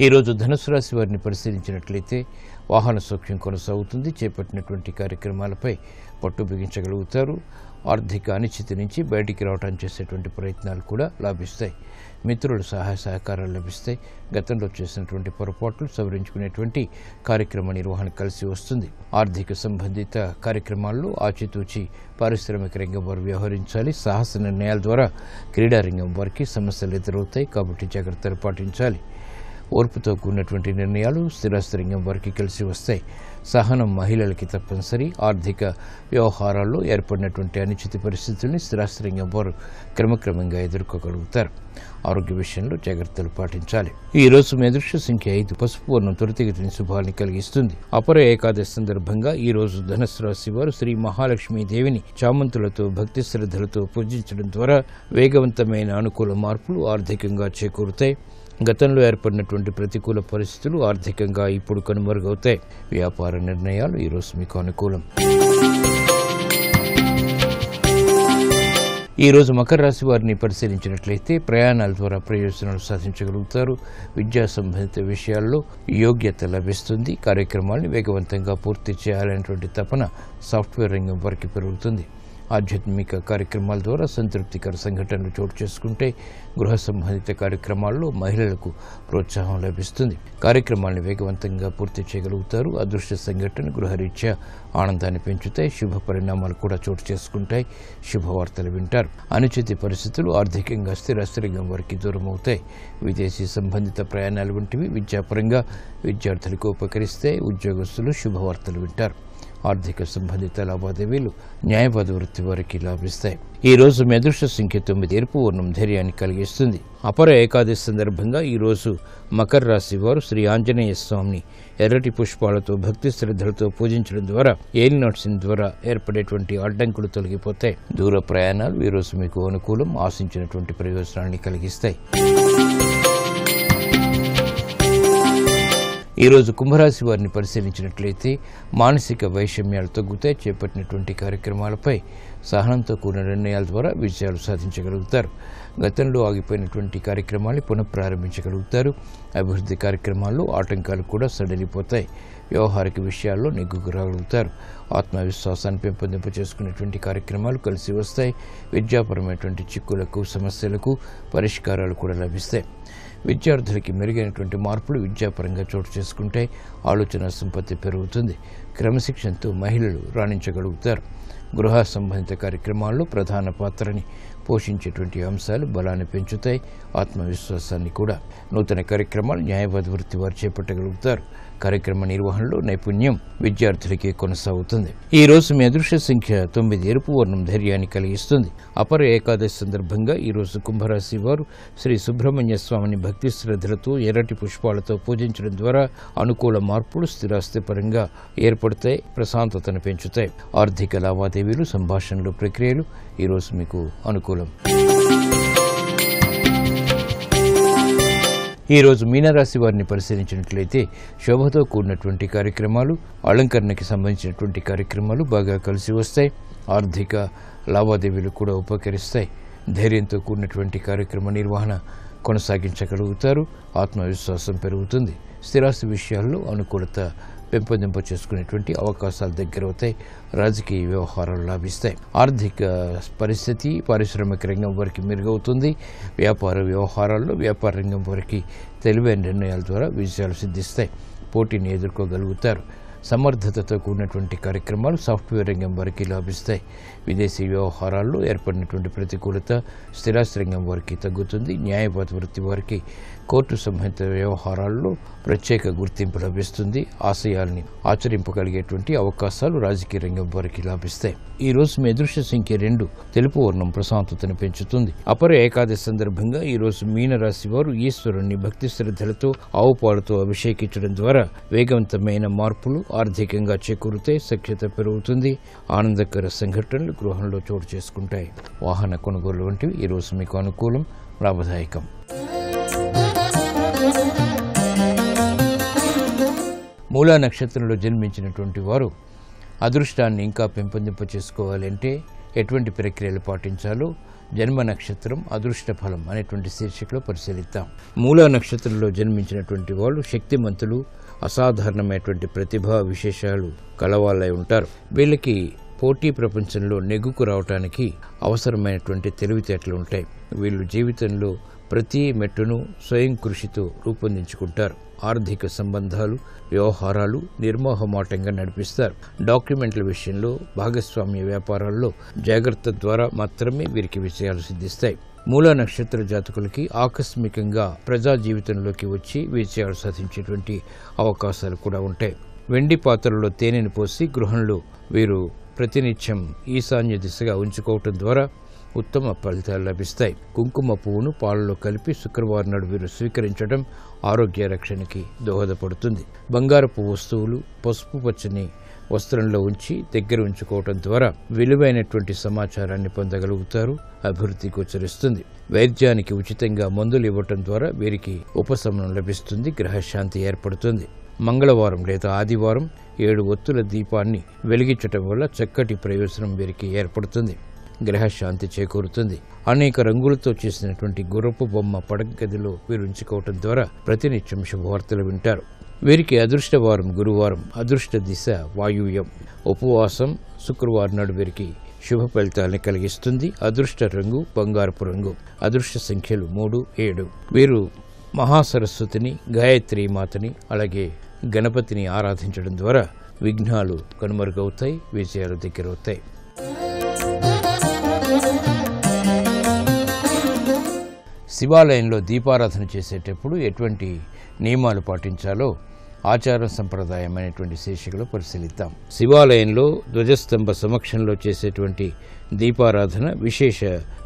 ఈరోజు ధనుసు రాశి వారిని పరిశీలించినట్లయితే వాహన సౌఖ్యం కొనసాగుతుంది. చేపట్టినటువంటి కార్యక్రమాలపై పట్టు బిగించగలుగుతారు. ఆర్థిక అనిశ్చితి నుంచి బయటికి రావడానికి చేసేటువంటి ప్రయత్నాలు కూడా లాభిస్తాయి. మిత్రుల సహాయ సహకారాలు లభిస్తాయి. గతంలో చేసినటువంటి పొరపాట్లు సవరించుకునేటువంటి కార్యక్రమ నిర్వహణ కలిసి వస్తుంది. ఆర్థిక సంబంధిత కార్యక్రమాల్లో ఆచితూచి పారిశ్రామిక రంగం వారు వ్యవహరించాలి. సాహస నిర్ణయాల ద్వారా క్రీడారంగం వారికి సమస్యలు ఎదురవుతాయి కాబట్టి జాగ్రత్తలు పాటించాలి. ఓర్పుతో కూడినటువంటి నిర్ణయాలు స్థిరాస్తి రంగం వారికి కలిసి వస్తాయి. సహనం మహిళలకి తప్పనిసరి. ఆర్థిక వ్యవహారాల్లో ఏర్పడినటువంటి అనిశ్చిత పరిస్థితుల్ని స్థిరాస్త్రంగా వారు క్రమక్రమంగా ఎదుర్కోగలుగుతారు. ఆరోగ్య విషయంలో జాగ్రత్తలు పాటించాలి. ఈ రోజు మీ అదృష్ట సంఖ్య 5. పసుపు వర్ణం త్వరితగతిని శుభాన్ని కలిగిస్తుంది. అపర ఏకాదశి సందర్భంగా ఈ రోజు ధనుస్సు రాశి వారు శ్రీ మహాలక్ష్మీ దేవిని చామంతులతో భక్తి శ్రద్ధలతో పూజించడం ద్వారా వేగవంతమైన అనుకూల మార్పులు ఆర్థికంగా చేకూరుతాయి. గతంలో ఏర్పడినటువంటి ప్రతికూల పరిస్థితులు ఆర్థికంగా ఇప్పుడు కనుమరుగవుతాయి. వ్యాపార నిర్ణయాలు ఈరోజు మీకు అనుకూలం. ఈ రోజు మకర రాశి వారిని పరిశీలించినట్లయితే ప్రయాణాల ద్వారా ప్రయోజనాలు సాధించగలుగుతారు. విద్యా సంబంధిత విషయాల్లో యోగ్యత లభిస్తుంది. కార్యక్రమాలను వేగవంతంగా పూర్తి చేయాలనేటువంటి తపన సాఫ్ట్వేర్ రంగం వారికి పెరుగుతుంది. ఆధ్యాత్మిక కార్యక్రమాల ద్వారా సంతృప్తికర సంఘటనలు చోటు చేసుకుంటే గృహ సంబంధిత కార్యక్రమాల్లో మహిళలకు ప్రోత్సాహం లభిస్తుంది. కార్యక్రమాలను వేగవంతంగా పూర్తి చేయగలుగుతారు. అదృష్ట సంఘటన గృహరీత్యా ఆనందాన్ని పెంచుతాయి. శుభ పరిణామాలు కూడా చోటు చేసుకుంటాయి. శుభవార్తలు వింటారు. అనుచిత పరిస్థితులు ఆర్థికంగా స్థిరాస్త్రంగం వారికి దూరం అవుతాయి. విదేశీ సంబంధిత ప్రయాణాలు వంటివి విద్యాపరంగా విద్యార్థులకు ఉపకరిస్తాయి. ఉద్యోగస్తులు శుభవార్తలు వింటారు. ఆర్థిక సంబంధిత లావాదేవీలు న్యాయవాద వృత్తి వారికి లాభిస్తాయి. ఈ రోజు మీ అదృష్ట సంఖ్య 9. ఎరుపు వర్ణం ధైర్యాన్ని కలిగిస్తుంది. అపర ఏకాదశి సందర్భంగా ఈ రోజు మకర రాశి వారు శ్రీ ఆంజనేయ స్వామిని ఎర్రటి పుష్పాలతో భక్తి శ్రద్ధలతో పూజించడం ద్వారా ఏలినాటి ద్వారా ఏర్పడేటువంటి అడ్డంకులు తొలగిపోతాయి. దూర ప్రయాణాలు ఈ రోజు మీకు అనుకూలం. ఆశించినటువంటి ప్రయోజనాన్ని కలిగిస్తాయి. ఈ రోజు కుంభరాశి వారిని పరిశీలించినట్లయితే మానసిక వైషమ్యాలు తగ్గుతాయి. చేపట్టినటువంటి కార్యక్రమాలపై సహనంతో కూడిన నిర్ణయాల ద్వారా విజయాలు సాధించగలుగుతారు. గతంలో ఆగిపోయినటువంటి కార్యక్రమాన్ని పునఃప్రారంభించగలుగుతారు. అభివృద్ధి కార్యక్రమాల్లో ఆటంకాలు కూడా సడలిపోతాయి. వ్యవహారిక విషయాల్లో నెగ్గుకు రాగలుగుతారు. ఆత్మవిశ్వాసాన్ని పెంపొందింప చేసుకునేటువంటి కార్యక్రమాలు కలిసి వస్తాయి. విద్యాపరమైనటువంటి చిక్కులకు సమస్యలకు పరిష్కారాలు కూడా లభిస్తాయి. విద్యార్థులకి మెరుగైనటువంటి మార్పులు విద్యాపరంగా చోటు చేసుకుంటే ఆలోచన సంపత్తి పెరుగుతుంది. క్రమశిక్షణతో మహిళలు రాణించగలుగుతారు. గృహ సంబంధిత కార్యక్రమాల్లో ప్రధాన పాత్రని పోషించేటువంటి అంశాలు బలాన్ని పెంచుతాయి. ఆత్మవిశ్వాసాన్ని కూడా. నూతన కార్యక్రమాలు న్యాయవాద వృత్తి వారు చేపట్టగలుగుతారు. కార్యక్రమ నిర్వహణలో నైపుణ్యం విద్యార్థులకి కొనసాగుతుంది. ఈ రోజు మీ అదృష్ట సంఖ్య 9. ఎరుపు వర్ణం ధైర్యాన్ని కలిగిస్తుంది. అపర ఏకాదశి సందర్భంగా ఈ రోజు కుంభరాశి వారు శ్రీ సుబ్రహ్మణ్య స్వామిని భక్తి శ్రద్ధలతో ఎర్రటి పుష్పాలతో పూజించడం ద్వారా అనుకూల మార్పులు స్థిరాస్తి పరంగా ఏర్పడతాయి. ప్రశాంతతను పెంచుతాయి. ఆర్థిక లావాదేవీలు సంభాషణలు ప్రక్రియలు ఈ రోజు మీకు అనుకూలం. ఈ రోజు మీనరాశి వారిని పరిశీలించినట్లయితే శోభతో కూడినటువంటి కార్యక్రమాలు అలంకరణకి సంబంధించినటువంటి కార్యక్రమాలు బాగా కలిసి వస్తాయి. ఆర్థిక లావాదేవీలు కూడా ఉపకరిస్తాయి. ధైర్యంతో కూడినటువంటి కార్యక్రమ నిర్వహణ కొనసాగించగలుగుతారు. ఆత్మవిశ్వాసం పెరుగుతుంది. స్థిరాస్తి విషయాల్లో అనుకూలత పెంపొందింప చేసుకునేటువంటి అవకాశాలు దగ్గరవుతాయి. రాజకీయ వ్యవహారాలు లాభిస్తాయి. ఆర్థిక పరిస్థితి పారిశ్రామిక రంగం వారికి మెరుగవుతుంది. వ్యాపార వ్యవహారాల్లో వ్యాపార రంగం వారికి తెలివైన నిర్ణయాల ద్వారా విజయాలు సిద్ధిస్తాయి. పోటీని ఎదుర్కోగలుగుతారు. సమర్థతతో కూడినటువంటి కార్యక్రమాలు సాఫ్ట్వేర్ రంగం వారికి లాభిస్తాయి. విదేశీ వ్యవహారాల్లో ఏర్పడినటువంటి ప్రతికూలత స్థిరాస్తి రంగం వారికి తగ్గుతుంది. న్యాయవాద వృత్తి వారికి కోర్టు సంబంధిత వ్యవహారాల్లో ప్రత్యేక గుర్తింపు లభిస్తుంది. ఆశయాల్ని ఆచరింపగలిగేటువంటి అవకాశాలు రాజకీయ రంగం వారికి లాభిస్తాయి. ఈ రోజు మీ అదృష్ట సంఖ్య 2. తెలుపు వర్ణం ప్రశాంతతను పెంచుతుంది. అపర ఏకాదశి సందర్భంగా ఈ రోజు మీనరాశి వారు ఈశ్వరుణ్ణి భక్తి శ్రద్ధలతో ఆవు పాలతో అభిషేకించడం ద్వారా వేగవంతమైన మార్పులు ఆర్థికంగా చేకూరుతాయి. సఖ్యత పెరుగుతుంది. ఆనందకర సంఘటనలు గృహంలో చోటు చేసుకుంటాయి. వాహన కొనుగోలు వంటివి ఈ రోజు మీకు అనుకూలం, లాభదాయకం. మూలా నక్షత్రంలో జన్మించినటువంటి వారు అదృష్టాన్ని ఇంకా పెంపొందింప చేసుకోవాలంటే ఎటువంటి ప్రక్రియలు పాటించాలో జన్మ నక్షత్రం అదృష్ట ఫలం అనేటువంటి శీర్షికలో పరిశీలిద్దాం. మూలా నక్షత్రంలో జన్మించినటువంటి వాళ్ళు శక్తిమంతులు, అసాధారణమైనటువంటి ప్రతిభా విశేషాలు కలవాళ్ళై ఉంటారు. వీళ్ళకి పోటీ ప్రపంచంలో నెగ్గుకు రావటానికి అవసరమైనటువంటి తెలివితేటలు ఉంటాయి. వీళ్ళు జీవితంలో ప్రతి మెట్టును స్వయం కృషితో రూపొందించుకుంటారు. ఆర్థిక సంబంధాలు, వ్యవహారాలు నిర్మోహమాటంగా నడిపిస్తారు. డాక్యుమెంట్ల విషయంలో భాగస్వామ్య వ్యాపారాల్లో జాగ్రత్త ద్వారా మాత్రమే వీరికి విజయాలు సిద్ధిస్తాయి. మూలా నక్షత్ర జాతకులకి ఆకస్మికంగా ప్రజా జీవితంలోకి వచ్చి విజయాలు సాధించేటువంటి అవకాశాలు కూడా ఉంటాయి. వెండి పాత్రలో తేనెను పోసి గృహంలో వీరు ప్రతినిత్యం ఈశాన్య దిశగా ఉంచుకోవటం ద్వారా ఉత్తమ ఫలితాలు లభిస్తాయి. కుంకుమ పువ్వును పాలలో కలిపి శుక్రవారం నాడు వీరు స్వీకరించడం ఆరోగ్య రక్షణకి దోహదపడుతుంది. బంగారపు వస్తువులు పసుపు పచ్చని వస్త్రంలో ఉంచి దగ్గర ఉంచుకోవటం ద్వారా విలువైనటువంటి సమాచారాన్ని పొందగలుగుతారు. అభివృద్ధి గోచరిస్తుంది. వైద్యానికి ఉచితంగా మందులు ఇవ్వటం ద్వారా వీరికి ఉపశమనం లభిస్తుంది. గ్రహశాంతి ఏర్పడుతుంది. మంగళవారం లేదా ఆదివారం 7 ఒత్తుల దీపాన్ని వెలిగించటం వల్ల చక్కటి ప్రయోజనం వీరికి ఏర్పడుతుంది. గ్రహశాంతి చేకూరుతుంది. అనేక రంగులతో చేసినటువంటి గుర్రపు బొమ్మ పడగదిలో వీరు ఉంచుకోవటం ద్వారా ప్రతినిత్యం శుభవార్తలు వింటారు. వీరికి అదృష్టవారం గురువారం, అదృష్ట దిశ వాయువ్యం. ఉపవాసం శుక్రవారం నాడు వీరికి శుభ ఫలితాలను కలిగిస్తుంది. అదృష్ట రంగు బంగారపు రంగు. అదృష్ట సంఖ్యలు 3, 7. వీరు మహాసరస్వతిని, గాయత్రి మాతని, అలాగే గణపతిని ఆరాధించడం ద్వారా విఘ్నాలు కనుమరుగవుతాయి, విజయాలు దగ్గరవుతాయి. శివాలయంలో దీపారాధన చేసేటప్పుడు ఎటువంటి నియమాలు పాటించాలో ఆచార సంప్రదాయమైనటువంటి శీర్షికలో పరిశీలిద్దాం. శివాలయంలో ధ్వజస్తంభ సమక్షంలో చేసేటువంటి దీపారాధన విశేష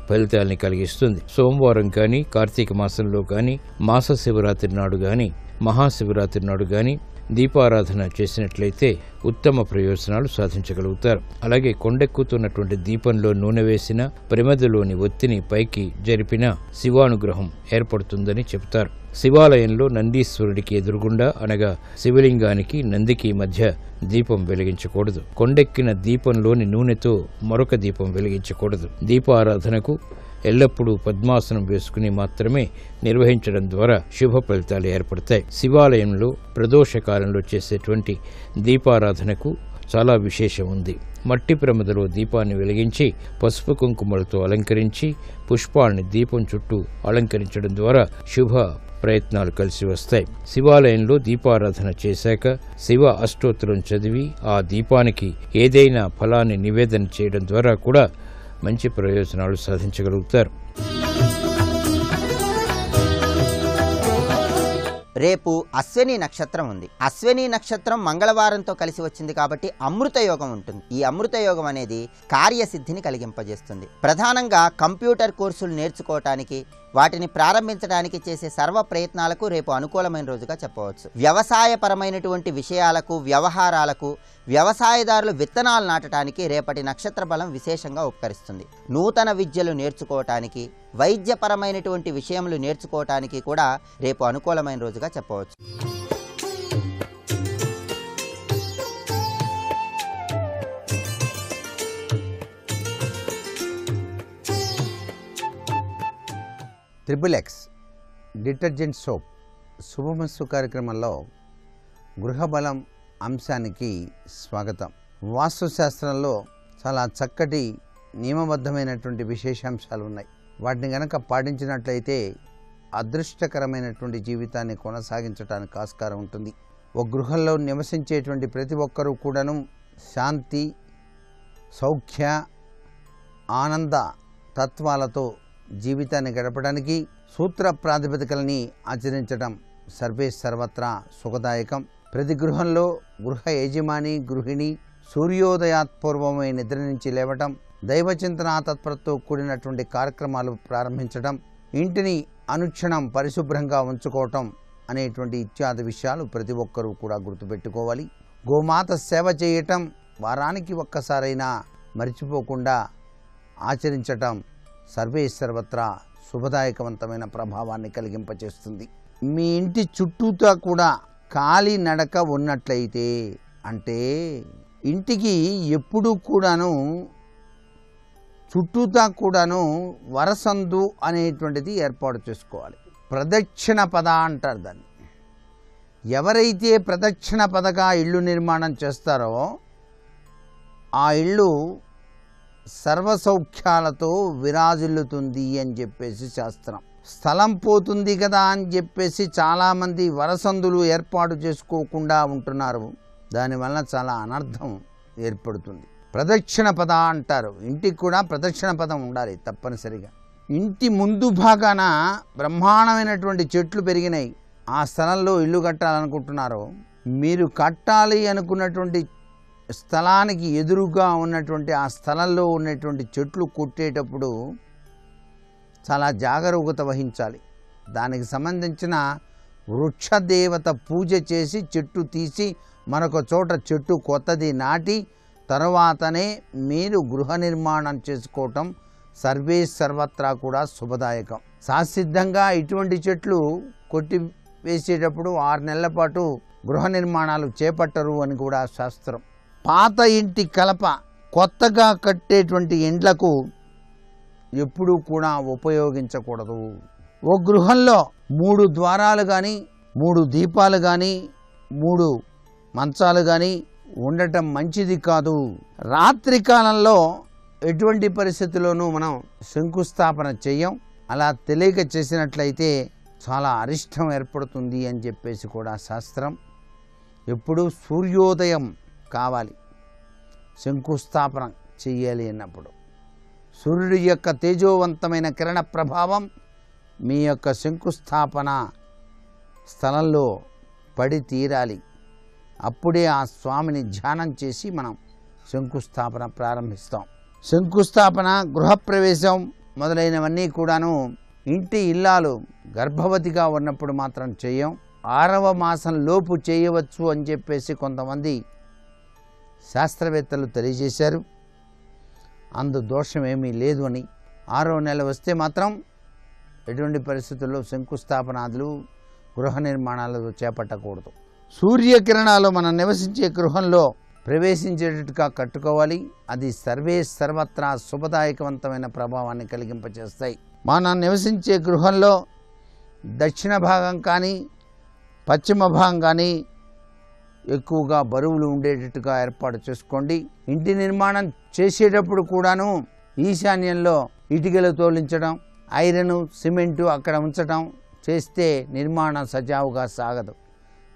ఫలితాల్ని కలిగిస్తుంది. సోమవారం కానీ, కార్తీక మాసంలో కానీ, మాస శివరాత్రి నాడు కానీ, మహాశివరాత్రి నాడు కానీ దీపారాధన చేసినట్లయితే ఉత్తమ ప్రయోజనాలు సాధించగలుగుతారు. అలాగే కొండెక్కుతున్నటువంటి దీపంలో నూనె వేసిన, ప్రమిదలోని ఒత్తిని పైకి జరిపిన శివానుగ్రహం ఏర్పడుతుందని చెబుతారు. శివాలయంలో నందీశ్వరుడికి ఎదురుగుండా అనగా శివలింగానికి నందికి మధ్య దీపం వెలిగించకూడదు. కొండెక్కిన దీపంలోని నూనెతో మరొక దీపం వెలిగించకూడదు. దీపారాధనకు ఎల్లప్పుడూ పద్మాసనం వేసుకుని మాత్రమే నిర్వహించడం ద్వారా శుభ ఫలితాలు ఏర్పడతాయి. శివాలయంలో ప్రదోషకాలంలో చేసేటువంటి దీపారాధనకు చాలా విశేషం ఉంది. మట్టి ప్రమిదలో దీపాన్ని వెలిగించి పసుపు కుంకుమలతో అలంకరించి పుష్పాల్ని దీపం చుట్టూ అలంకరించడం ద్వారా శుభ ప్రయత్నాలు కలిసి వస్తాయి. శివాలయంలో దీపారాధన చేశాక శివ అష్టోత్తరం చదివి ఆ దీపానికి ఏదైనా ఫలాన్ని నివేదన చేయడం ద్వారా కూడా మంచి ప్రయోజనాలు సాధించగలుగుతారు. రేపు అశ్విని నక్షత్రం ఉంది. అశ్విని నక్షత్రం మంగళవారంతో కలిసి వచ్చింది కాబట్టి అమృత యోగం ఉంటుంది. ఈ అమృత యోగం అనేది కార్యసిద్ధిని కలిగింపజేస్తుంది. ప్రధానంగా కంప్యూటర్ కోర్సులు నేర్చుకోవటానికి, వాటిని ప్రారంభించడానికి చేసే సర్వ ప్రయత్నాలకు రేపు అనుకూలమైన రోజుగా చెప్పవచ్చు. వ్యవసాయపరమైనటువంటి విషయాలకు, వ్యవహారాలకు, వ్యవసాయదారులు విత్తనాలు నాటడానికి రేపటి నక్షత్ర బలం విశేషంగా ఉపకరిస్తుంది. నూతన విద్యలు నేర్చుకోవటానికి, వైద్యపరమైనటువంటి విషయములు నేర్చుకోవటానికి కూడా రేపు అనుకూలమైన రోజుగా చెప్పవచ్చు. XXX డిటర్జెంట్ సోప్ శుభమస్తు కార్యక్రమంలో గృహబలం అంశానికి స్వాగతం. వాస్తుశాస్త్రంలో చాలా చక్కటి నియమబద్ధమైనటువంటి విశేషాంశాలు ఉన్నాయి. వాటిని గనక పాటించినట్లయితే అదృష్టకరమైనటువంటి జీవితాన్ని కొనసాగించడానికి ఆస్కారం ఉంటుంది. ఒక గృహంలో నివసించేటువంటి ప్రతి ఒక్కరూ కూడాను శాంతి, సౌఖ్య, ఆనంద తత్వాలతో జీవితాన్ని గడపడానికి సూత్ర ప్రాతిపదికలని ఆచరించడం సర్వే సర్వత్రా సుఖదాయకం. ప్రతి గృహంలో గృహ యజమాని, గృహిణి సూర్యోదయాత్పూర్వమై నిద్ర నుంచి లేవటం, దైవచింతన తత్పరతో కూడినటువంటి కార్యక్రమాలు ప్రారంభించడం, ఇంటిని అనుక్షణం పరిశుభ్రంగా ఉంచుకోవటం అనేటువంటి ఇత్యాది విషయాలు ప్రతి ఒక్కరూ కూడా గుర్తుపెట్టుకోవాలి. గోమాత సేవ చేయటం వారానికి ఒక్కసారైనా మర్చిపోకుండా ఆచరించటం సర్వే సర్వత్రా శుభదాయకవంతమైన ప్రభావాన్ని కలిగింపచేస్తుంది. మీ ఇంటి చుట్టూతా కూడా కాలి నడక ఉన్నట్లయితే, అంటే ఇంటికి ఎప్పుడూ కూడాను చుట్టూతా కూడాను వరసందు అనేటువంటిది ఏర్పాటు చేసుకోవాలి. ప్రదక్షిణ పద అంటారు దాన్ని. ఎవరైతే ప్రదక్షిణ పదగా ఇల్లు నిర్మాణం చేస్తారో ఆ ఇల్లు సర్వసౌఖ్యాలతో విరాజిల్లుతుంది అని చెప్పేసి శాస్త్రం. స్థలం పోతుంది కదా అని చెప్పేసి చాలామంది వరసందులు ఏర్పాటు చేసుకోకుండా ఉంటున్నారు. దానివల్ల చాలా అనర్థం ఏర్పడుతుంది. ప్రదక్షిణ పద అంటారు. ఇంటికి కూడా ప్రదక్షిణ పదం ఉండాలి తప్పనిసరిగా. ఇంటి ముందు భాగాన బ్రహ్మాండమైనటువంటి చెట్లు పెరిగినాయి, ఆ స్థలంలో ఇల్లు కట్టాలనుకుంటున్నారు. మీరు కట్టాలి అనుకున్నటువంటి స్థలానికి ఎదురుగా ఉన్నటువంటి ఆ స్థలంలో ఉన్నటువంటి చెట్లు కొట్టేటప్పుడు చాలా జాగరూకత వహించాలి. దానికి సంబంధించిన వృక్షదేవత పూజ చేసి చెట్టు తీసి మరొక చోట చెట్టు కొత్తది నాటి తర్వాతనే మీరు గృహ నిర్మాణం చేసుకోవటం సర్వే సర్వత్రా కూడా శుభదాయకం. సాసిద్ధంగా ఇటువంటి చెట్లు కొట్టి వేసేటప్పుడు 6 నెలల పాటు గృహ నిర్మాణాలు చేపట్టరు అని కూడా శాస్త్రం. పాత ఇంటి కలప కొత్తగా కట్టేటువంటి ఇండ్లకు ఎప్పుడూ కూడా ఉపయోగించకూడదు. ఓ గృహంలో 3 ద్వారాలు కానీ 3 దీపాలు కానీ 3 మంచాలు కానీ ఉండటం మంచిది కాదు. రాత్రి కాలంలో ఎటువంటి పరిస్థితుల్లోనూ మనం శంకుస్థాపన చెయ్యం. అలా తెలియక చేసినట్లయితే చాలా అరిష్టం ఏర్పడుతుంది అని చెప్పేసి కూడా శాస్త్రం. ఎప్పుడూ సూర్యోదయం కావాలి శంకుస్థాపన చెయ్యాలి అన్నప్పుడు. సూర్యుడి యొక్క తేజోవంతమైన కిరణ ప్రభావం మీ యొక్క శంకుస్థాపన స్థలంలో పడి తీరాలి. అప్పుడే ఆ స్వామిని ధ్యానం చేసి మనం శంకుస్థాపన ప్రారంభిస్తాం. శంకుస్థాపన, గృహప్రవేశం మొదలైనవన్నీ కూడాను ఇంటి ఇల్లాలు గర్భవతిగా ఉన్నప్పుడు మాత్రం చేయం. 6వ మాసం లోపు చేయవచ్చు అని చెప్పేసి కొంతమంది శాస్త్రవేత్తలు తెలియజేశారు. అందు దోషం ఏమీ లేదు అని. 6వ నెల వస్తే మాత్రం ఎటువంటి పరిస్థితుల్లో శంకుస్థాపనాదులు గృహ నిర్మాణాలు చేపట్టకూడదు. సూర్యకిరణాలు మనం నివసించే గృహంలో ప్రవేశించేటట్టుగా కట్టుకోవాలి. అది సర్వే సర్వత్రా శుభదాయకవంతమైన ప్రభావాన్ని కలిగింపచేస్తాయి. మనం నివసించే గృహంలో దక్షిణ భాగం కానీ పశ్చిమ భాగం కానీ ఎక్కువగా బరువులు ఉండేటట్టుగా ఏర్పాటు చేసుకోండి. ఇంటి నిర్మాణం చేసేటప్పుడు కూడాను ఈశాన్యంలో ఇటుకలు తోలించడం, ఐరన్ సిమెంటు అక్కడ ఉంచడం చేస్తే నిర్మాణం సజావుగా సాగదు,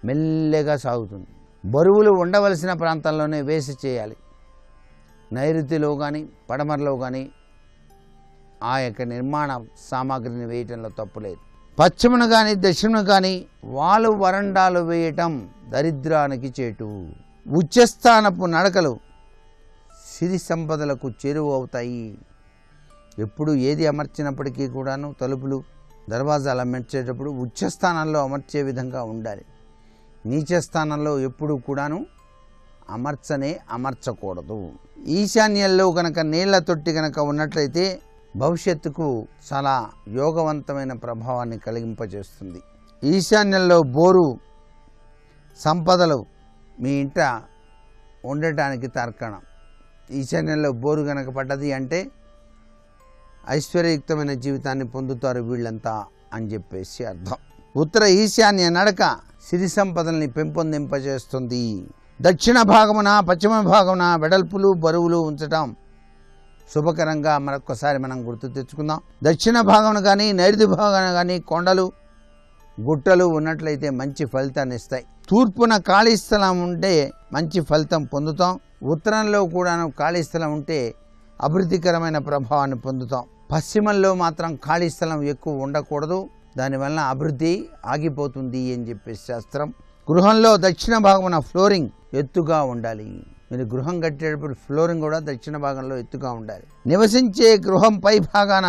మెల్లగా సాగుతుంది. బరువులు ఉండవలసిన ప్రాంతంలోనే వేసి చేయాలి. నైరుతిలో కానీ పడమరలో కానీ ఆ యొక్క నిర్మాణ సామాగ్రిని వేయటంలో తప్పులేదు. పశ్చిమను కానీ దక్షిణను కానీ వాలు వరండాలు వేయటం దరిద్రానికి చేటు. ఉచ్చస్థానపు నడకలు సిరి సంపదలకు చేరువ అవుతాయి. ఎప్పుడు ఏది అమర్చినప్పటికీ కూడాను తలుపులు దర్వాజాలు అమర్చేటప్పుడు ఉచ్చస్థానంలో అమర్చే విధంగా ఉండాలి. నీచ స్థానంలో ఎప్పుడు కూడాను అమర్చకూడదు. ఈశాన్యంలో కనుక నీళ్ల తొట్టి కనుక ఉన్నట్లయితే భవిష్యత్తుకు చాలా యోగవంతమైన ప్రభావాన్ని కలిగింపజేస్తుంది. ఈశాన్యంలో బోరు సంపదలు మీ ఇంట ఉండటానికి తార్కాణం. ఈశాన్యంలో బోరు కనుక పడ్డది అంటే ఐశ్వర్యయుక్తమైన జీవితాన్ని పొందుతారు వీళ్ళంతా అని చెప్పేసి అర్థం. ఉత్తర ఈశాన్య నడక సిరి సంపదల్ని పెంపొందింపజేస్తుంది. దక్షిణ భాగమున పశ్చిమ భాగమున వెడల్పులు బరువులు ఉంచటం శుభకరంగా మరొకసారి మనం గుర్తు తెచ్చుకుందాం. దక్షిణ భాగమున కానీ నైరుతి భాగాన కానీ కొండలు గుట్టలు ఉన్నట్లయితే మంచి ఫలితాన్ని ఇస్తాయి. తూర్పున ఖాళీ స్థలం ఉంటే మంచి ఫలితం పొందుతాం. ఉత్తరంలో కూడాను ఖాళీ స్థలం ఉంటే అభివృద్ధికరమైన ప్రభావాన్ని పొందుతాం. పశ్చిమంలో మాత్రం ఖాళీ స్థలం ఎక్కువ ఉండకూడదు, దానివల్ల అభివృద్ధి ఆగిపోతుంది అని చెప్పే శాస్త్రం. గృహంలో దక్షిణ భాగమున ఫ్లోరింగ్ ఎత్తుగా ఉండాలి. మీరు గృహం కట్టేటప్పుడు ఫ్లోరింగ్ కూడా దక్షిణ భాగంలో ఎత్తుగా ఉండాలి. నివసించే గృహం పై భాగాన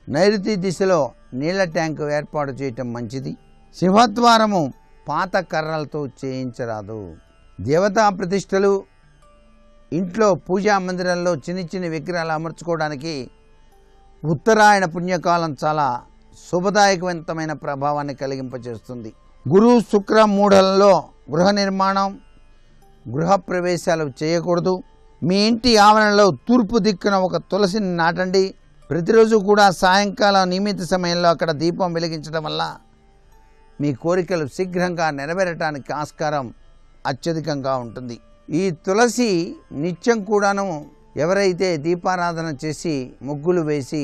నైరుతి దిశలో నీళ్ల ట్యాంకు ఏర్పాటు చేయటం మంచిది. సింహద్వారము పాత కర్రలతో చేయించరాదు. దేవతా ప్రతిష్టలు ఇంట్లో పూజా మందిరంలో చిన్న విగ్రహాలు అమర్చుకోవడానికి ఉత్తరాయణ పుణ్యకాలం చాలా శుభదాయకవంతమైన ప్రభావాన్ని కలిగింపజేస్తుంది. గురు శుక్ర మూఢలలో గృహ నిర్మాణం గృహప్రవేశాలు చేయకూడదు. మీ ఇంటి ఆవరణలో తూర్పు దిక్కున ఒక తులసిని నాటండి. ప్రతిరోజు కూడా సాయంకాలం నియమిత సమయంలో అక్కడ దీపం వెలిగించడం వల్ల మీ కోరికలు శీఘ్రంగా నెరవేరటానికి ఆస్కారం అత్యధికంగా ఉంటుంది. ఈ తులసి నిత్యం కూడాను ఎవరైతే దీపారాధన చేసి ముగ్గులు వేసి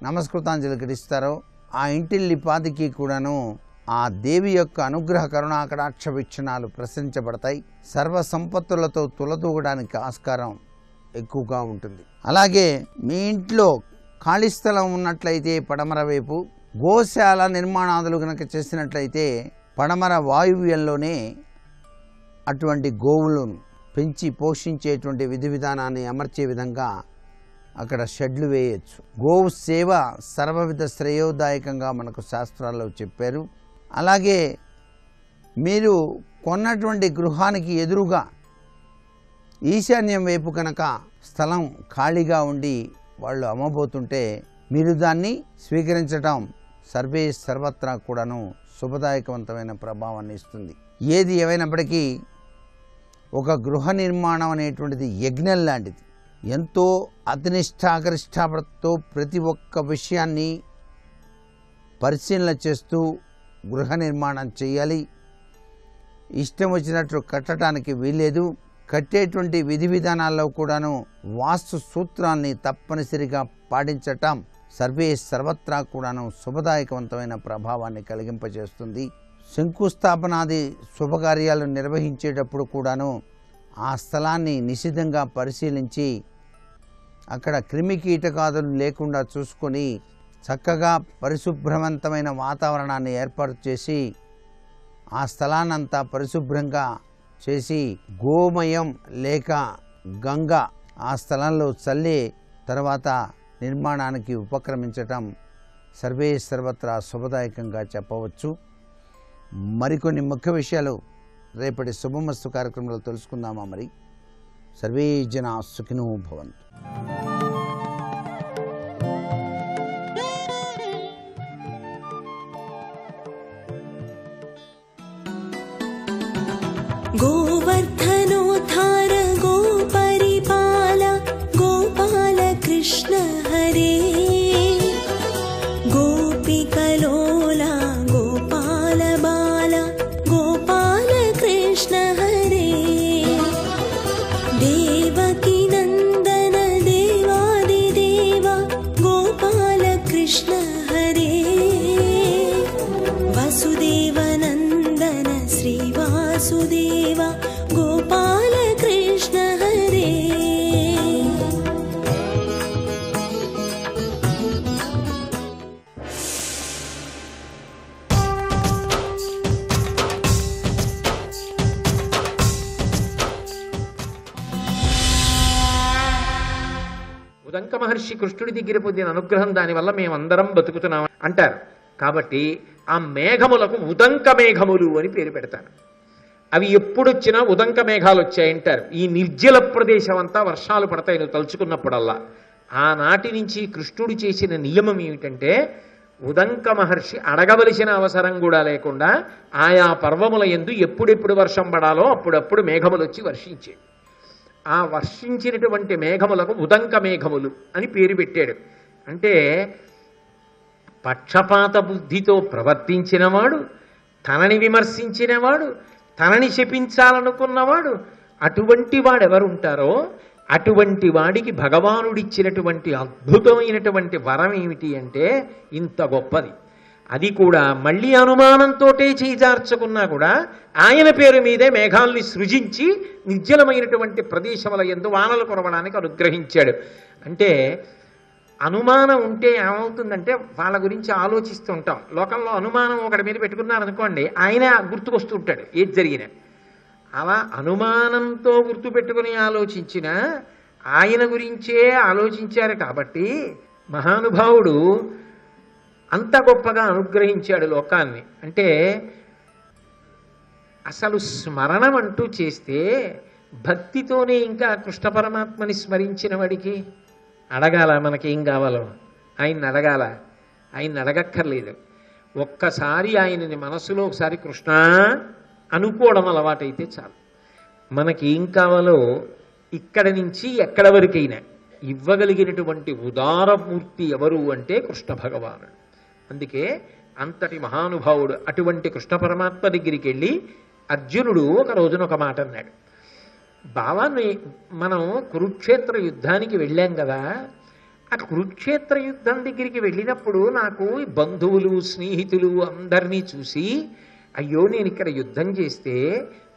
నమస్కృతాంజలి ఘటిస్తారో ఆ ఇంటిల్లి పాదికి కూడాను ఆ దేవి యొక్క అనుగ్రహ కరుణాకటాక్ష వీక్షణాలు ప్రశంసపడతాయి. సర్వ సంపత్తులతో తులతూగడానికి ఆస్కారం ఎక్కువగా ఉంటుంది. అలాగే మీ ఇంట్లో ఖాళీ స్థలం ఉన్నట్లయితే పడమర వైపు గోశాల నిర్మాణాదులు కనుక చేసినట్లయితే పడమర వాయువ్యంలోనే అటువంటి గోవులను పెంచి పోషించేటువంటి విధి విధానాన్ని అమర్చే విధంగా అక్కడ షెడ్లు వేయచ్చు. గోవు సేవ సర్వవిధ శ్రేయోదాయకంగా మనకు శాస్త్రాల్లో చెప్పారు. అలాగే మీరు కొన్నటువంటి గృహానికి ఎదురుగా ఈశాన్యం వైపు కనుక స్థలం ఖాళీగా ఉండి వాళ్ళు అమ్మబోతుంటే మీరు దాన్ని స్వీకరించడం సర్వత్రా కూడాను శుభదాయకవంతమైన ప్రభావాన్ని ఇస్తుంది. ఏది ఏమైనప్పటికీ ఒక గృహ నిర్మాణం అనేటువంటిది యజ్ఞం లాంటిది. ఎంతో అతినిష్టాగరిష్టాతో ప్రతి ఒక్క విషయాన్ని పరిశీలన చేస్తూ గృహ నిర్మాణం చేయాలి. ఇష్టం వచ్చినట్లు కట్టడానికి వీల్లేదు. కట్టేటువంటి విధి విధానాల్లో కూడాను వాస్తు సూత్రాన్ని తప్పనిసరిగా పాటించటం సర్వత్రా కూడాను శుభదాయకవంతమైన ప్రభావాన్ని కలిగింపజేస్తుంది. శంకుస్థాపనాది శుభకార్యాలు నిర్వహించేటప్పుడు కూడాను ఆ స్థలాన్ని నిశితంగా పరిశీలించి అక్కడ క్రిమి కీటకాదులు లేకుండా చూసుకొని చక్కగా పరిశుభ్రవంతమైన వాతావరణాన్ని ఏర్పాటు చేసి ఆ స్థలాన్నంతా పరిశుభ్రంగా చేసి గోమయం లేక గంగ ఆ స్థలంలో చల్లి తర్వాత నిర్మాణానికి ఉపక్రమించటం సర్వత్రా శుభదాయకంగా చెప్పవచ్చు. మరికొన్ని ముఖ్య విషయాలు రేపటి శుభమస్తు కార్యక్రమంలో తెలుసుకుందామా? మరి సర్వే జనా సుఖినో భవంతు. गोवर्धनोद्धार गोपरिपाल गोपाल कृष्ण हरे गोपिकलोला गोपाल बाल गोपाल कृष्ण हरे देवकी नंदन देवादिदेव गोपाल कृष्ण हरे वसुदेव नंदन श्री वासुदेव गोपाल कृष्ण हरे ఉదంక మహర్షి కృష్ణుడి దగ్గర పొందిన అనుగ్రహం దానివల్ల మేమందరం బతుకుతున్నాం అంటారు. కాబట్టి ఆ మేఘములకు ఉదంక మేఘములు అని పేరు పెడతారు. అవి ఎప్పుడొచ్చినా ఉదంక మేఘాలు వచ్చాయంటారు. ఈ నిర్జల ప్రదేశం అంతా వర్షాలు పడతాయి నువ్వు తలుచుకున్నప్పుడల్లా. ఆనాటి నుంచి కృష్ణుడు చేసిన నియమం ఏమిటంటే ఉదంక మహర్షి అడగవలసిన అవసరం కూడా లేకుండా ఆయా పర్వముల యందు ఎప్పుడెప్పుడు వర్షం పడాలో అప్పుడప్పుడు మేఘములు వచ్చి వర్షించే. ఆ వర్షించినటువంటి మేఘములకు ఉదంక మేఘములు అని పేరు పెట్టాడు. అంటే పక్షపాత బుద్ధితో ప్రవర్తించినవాడు, తనని విమర్శించినవాడు, తనని శపించాలనుకున్నవాడు, అటువంటి వాడెవరుంటారో అటువంటి వాడికి భగవానుడిచ్చినటువంటి అద్భుతమైనటువంటి వరం ఏమిటి అంటే ఇంత గొప్పది. అది కూడా మళ్ళీ అనుమానంతో చేజార్చుకున్నా కూడా ఆయన పేరు మీదే మేఘాల్ని సృజించి నిర్జలమైనటువంటి ప్రదేశముల యందు వానలు కురవడానికి అనుగ్రహించాడు. అంటే అనుమానం ఉంటే ఏమవుతుందంటే వాళ్ళ గురించి ఆలోచిస్తూ ఉంటాం. లోకంలో అనుమానం ఒకటి మీద పెట్టుకున్నారనుకోండి, ఆయన గుర్తుకొస్తూ ఉంటాడు ఏది జరిగినా. అలా అనుమానంతో గుర్తుపెట్టుకుని ఆలోచించిన ఆయన గురించే ఆలోచించారు కాబట్టి మహానుభావుడు అంత గొప్పగా అనుగ్రహించాడు లోకాన్ని. అంటే అసలు స్మరణం అంటూ చేస్తే భక్తితోనే ఇంకా కృష్ణ పరమాత్మని స్మరించిన వాడికి అడగాల మనకేం కావాలో, ఆయన్ని అడగాల, ఆయన్ని అడగక్కర్లేదు. ఒక్కసారి ఆయనని మనసులో ఒకసారి కృష్ణ అనుకోవడం అలవాటైతే చాలు. మనకేం కావాలో ఇక్కడ నుంచి ఎక్కడ వరకైనా ఇవ్వగలిగినటువంటి ఉదారమూర్తి ఎవరు అంటే కృష్ణ భగవానుడు. అందుకే అంతటి మహానుభావుడు అటువంటి కృష్ణ పరమాత్మ దగ్గరికి వెళ్ళి అర్జునుడు ఒక రోజున ఒక మాట అన్నాడు. బావాన్ని మనం కురుక్షేత్ర యుద్ధానికి వెళ్ళాం కదా, ఆ కురుక్షేత్ర యుద్ధం దగ్గరికి వెళ్ళినప్పుడు నాకు బంధువులు స్నేహితులు అందరినీ చూసి అయ్యో నేను ఇక్కడ యుద్ధం చేస్తే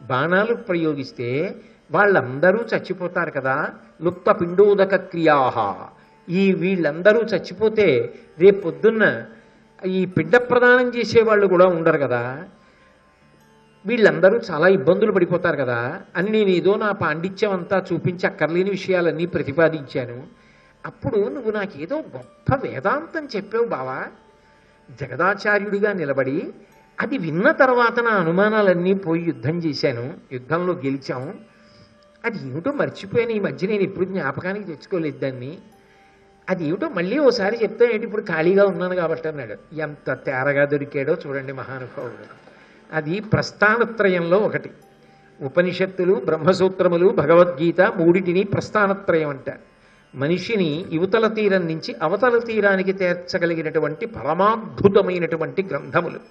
బాణాలు ప్రయోగిస్తే వాళ్ళందరూ చచ్చిపోతారు కదా, లుప్త పిండోదక క్రియాహ, ఈ వీళ్ళందరూ చచ్చిపోతే రేపు పొద్దున్న ఈ పిండ ప్రదానం చేసేవాళ్ళు కూడా ఉండరు కదా, వీళ్ళందరూ చాలా ఇబ్బందులు పడిపోతారు కదా అని నేను ఏదో నా పాండిత్యం అంతా చూపించి అక్కర్లేని విషయాలన్నీ ప్రతిపాదించాను. అప్పుడు నువ్వు నాకేదో గొప్ప వేదాంతం చెప్పావు బావా, జగదాచార్యుడిగా నిలబడి. అది విన్న తర్వాత నా అనుమానాలన్నీ పోయి యుద్ధం చేశాను, యుద్ధంలో గెలిచాము. అది ఏమిటో మర్చిపోయాను, ఈ మధ్య నేను ఎప్పుడు జ్ఞాపకానికి తెచ్చుకోలేదు దాన్ని. అది ఏమిటో మళ్ళీ ఓసారి చెప్తే ఏంటి, ఇప్పుడు ఖాళీగా ఉన్నాను కాబట్టి అన్నాడు. ఎంత తేరగా దొరికాడో చూడండి మహానుభావుడు. అది ప్రస్థానత్రయంలో ఒకటి. ఉపనిషత్తులు, బ్రహ్మసూత్రములు, భగవద్గీత మూడిటిని ప్రస్థానత్రయం అంటారు. మనిషిని యువతల తీరం నుంచి అవతల తీరానికి చేర్చగలిగినటువంటి పరమాద్భుతమైనటువంటి గ్రంథములు.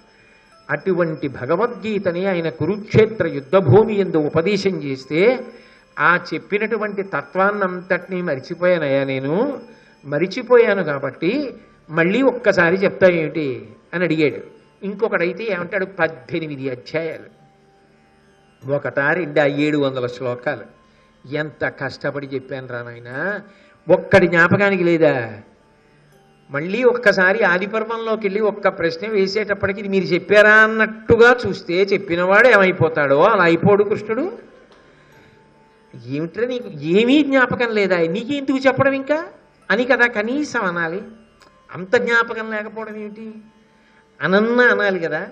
అటువంటి భగవద్గీతని ఆయన కురుక్షేత్ర యుద్ధభూమి యందు ఉపదేశం చేస్తే ఆ చెప్పినటువంటి తత్వాన్నంతటినీ మరిచిపోయానయ్యా నేను. మరిచిపోయాను కాబట్టి మళ్ళీ ఒక్కసారి చెప్తా ఏమిటి అని అడిగాడు. ఇంకొకడైతే ఏమంటాడు, 18 అధ్యాయాలు, ఒకటా రెండా 700 శ్లోకాలు. ఎంత కష్టపడి చెప్పాను రా నాయన, ఒక్కడి జ్ఞాపకానికి లేదా? మళ్ళీ ఒక్కసారి ఆదిపర్వంలోకి వెళ్ళి ఒక్క ప్రశ్న వేసేటప్పటికి ఇది మీరు చెప్పారా అన్నట్టుగా చూస్తే చెప్పినవాడు ఏమైపోతాడో అలా అయిపోడు కృష్ణుడు. ఏమిట్రా నీకు ఏమీ జ్ఞాపకం లేదా, నీకెందుకు చెప్పడం ఇంకా అని కదా కనీసం అనాలి. అంత జ్ఞాపకం లేకపోవడం ఏమిటి అనన్నా అనాలి కదా.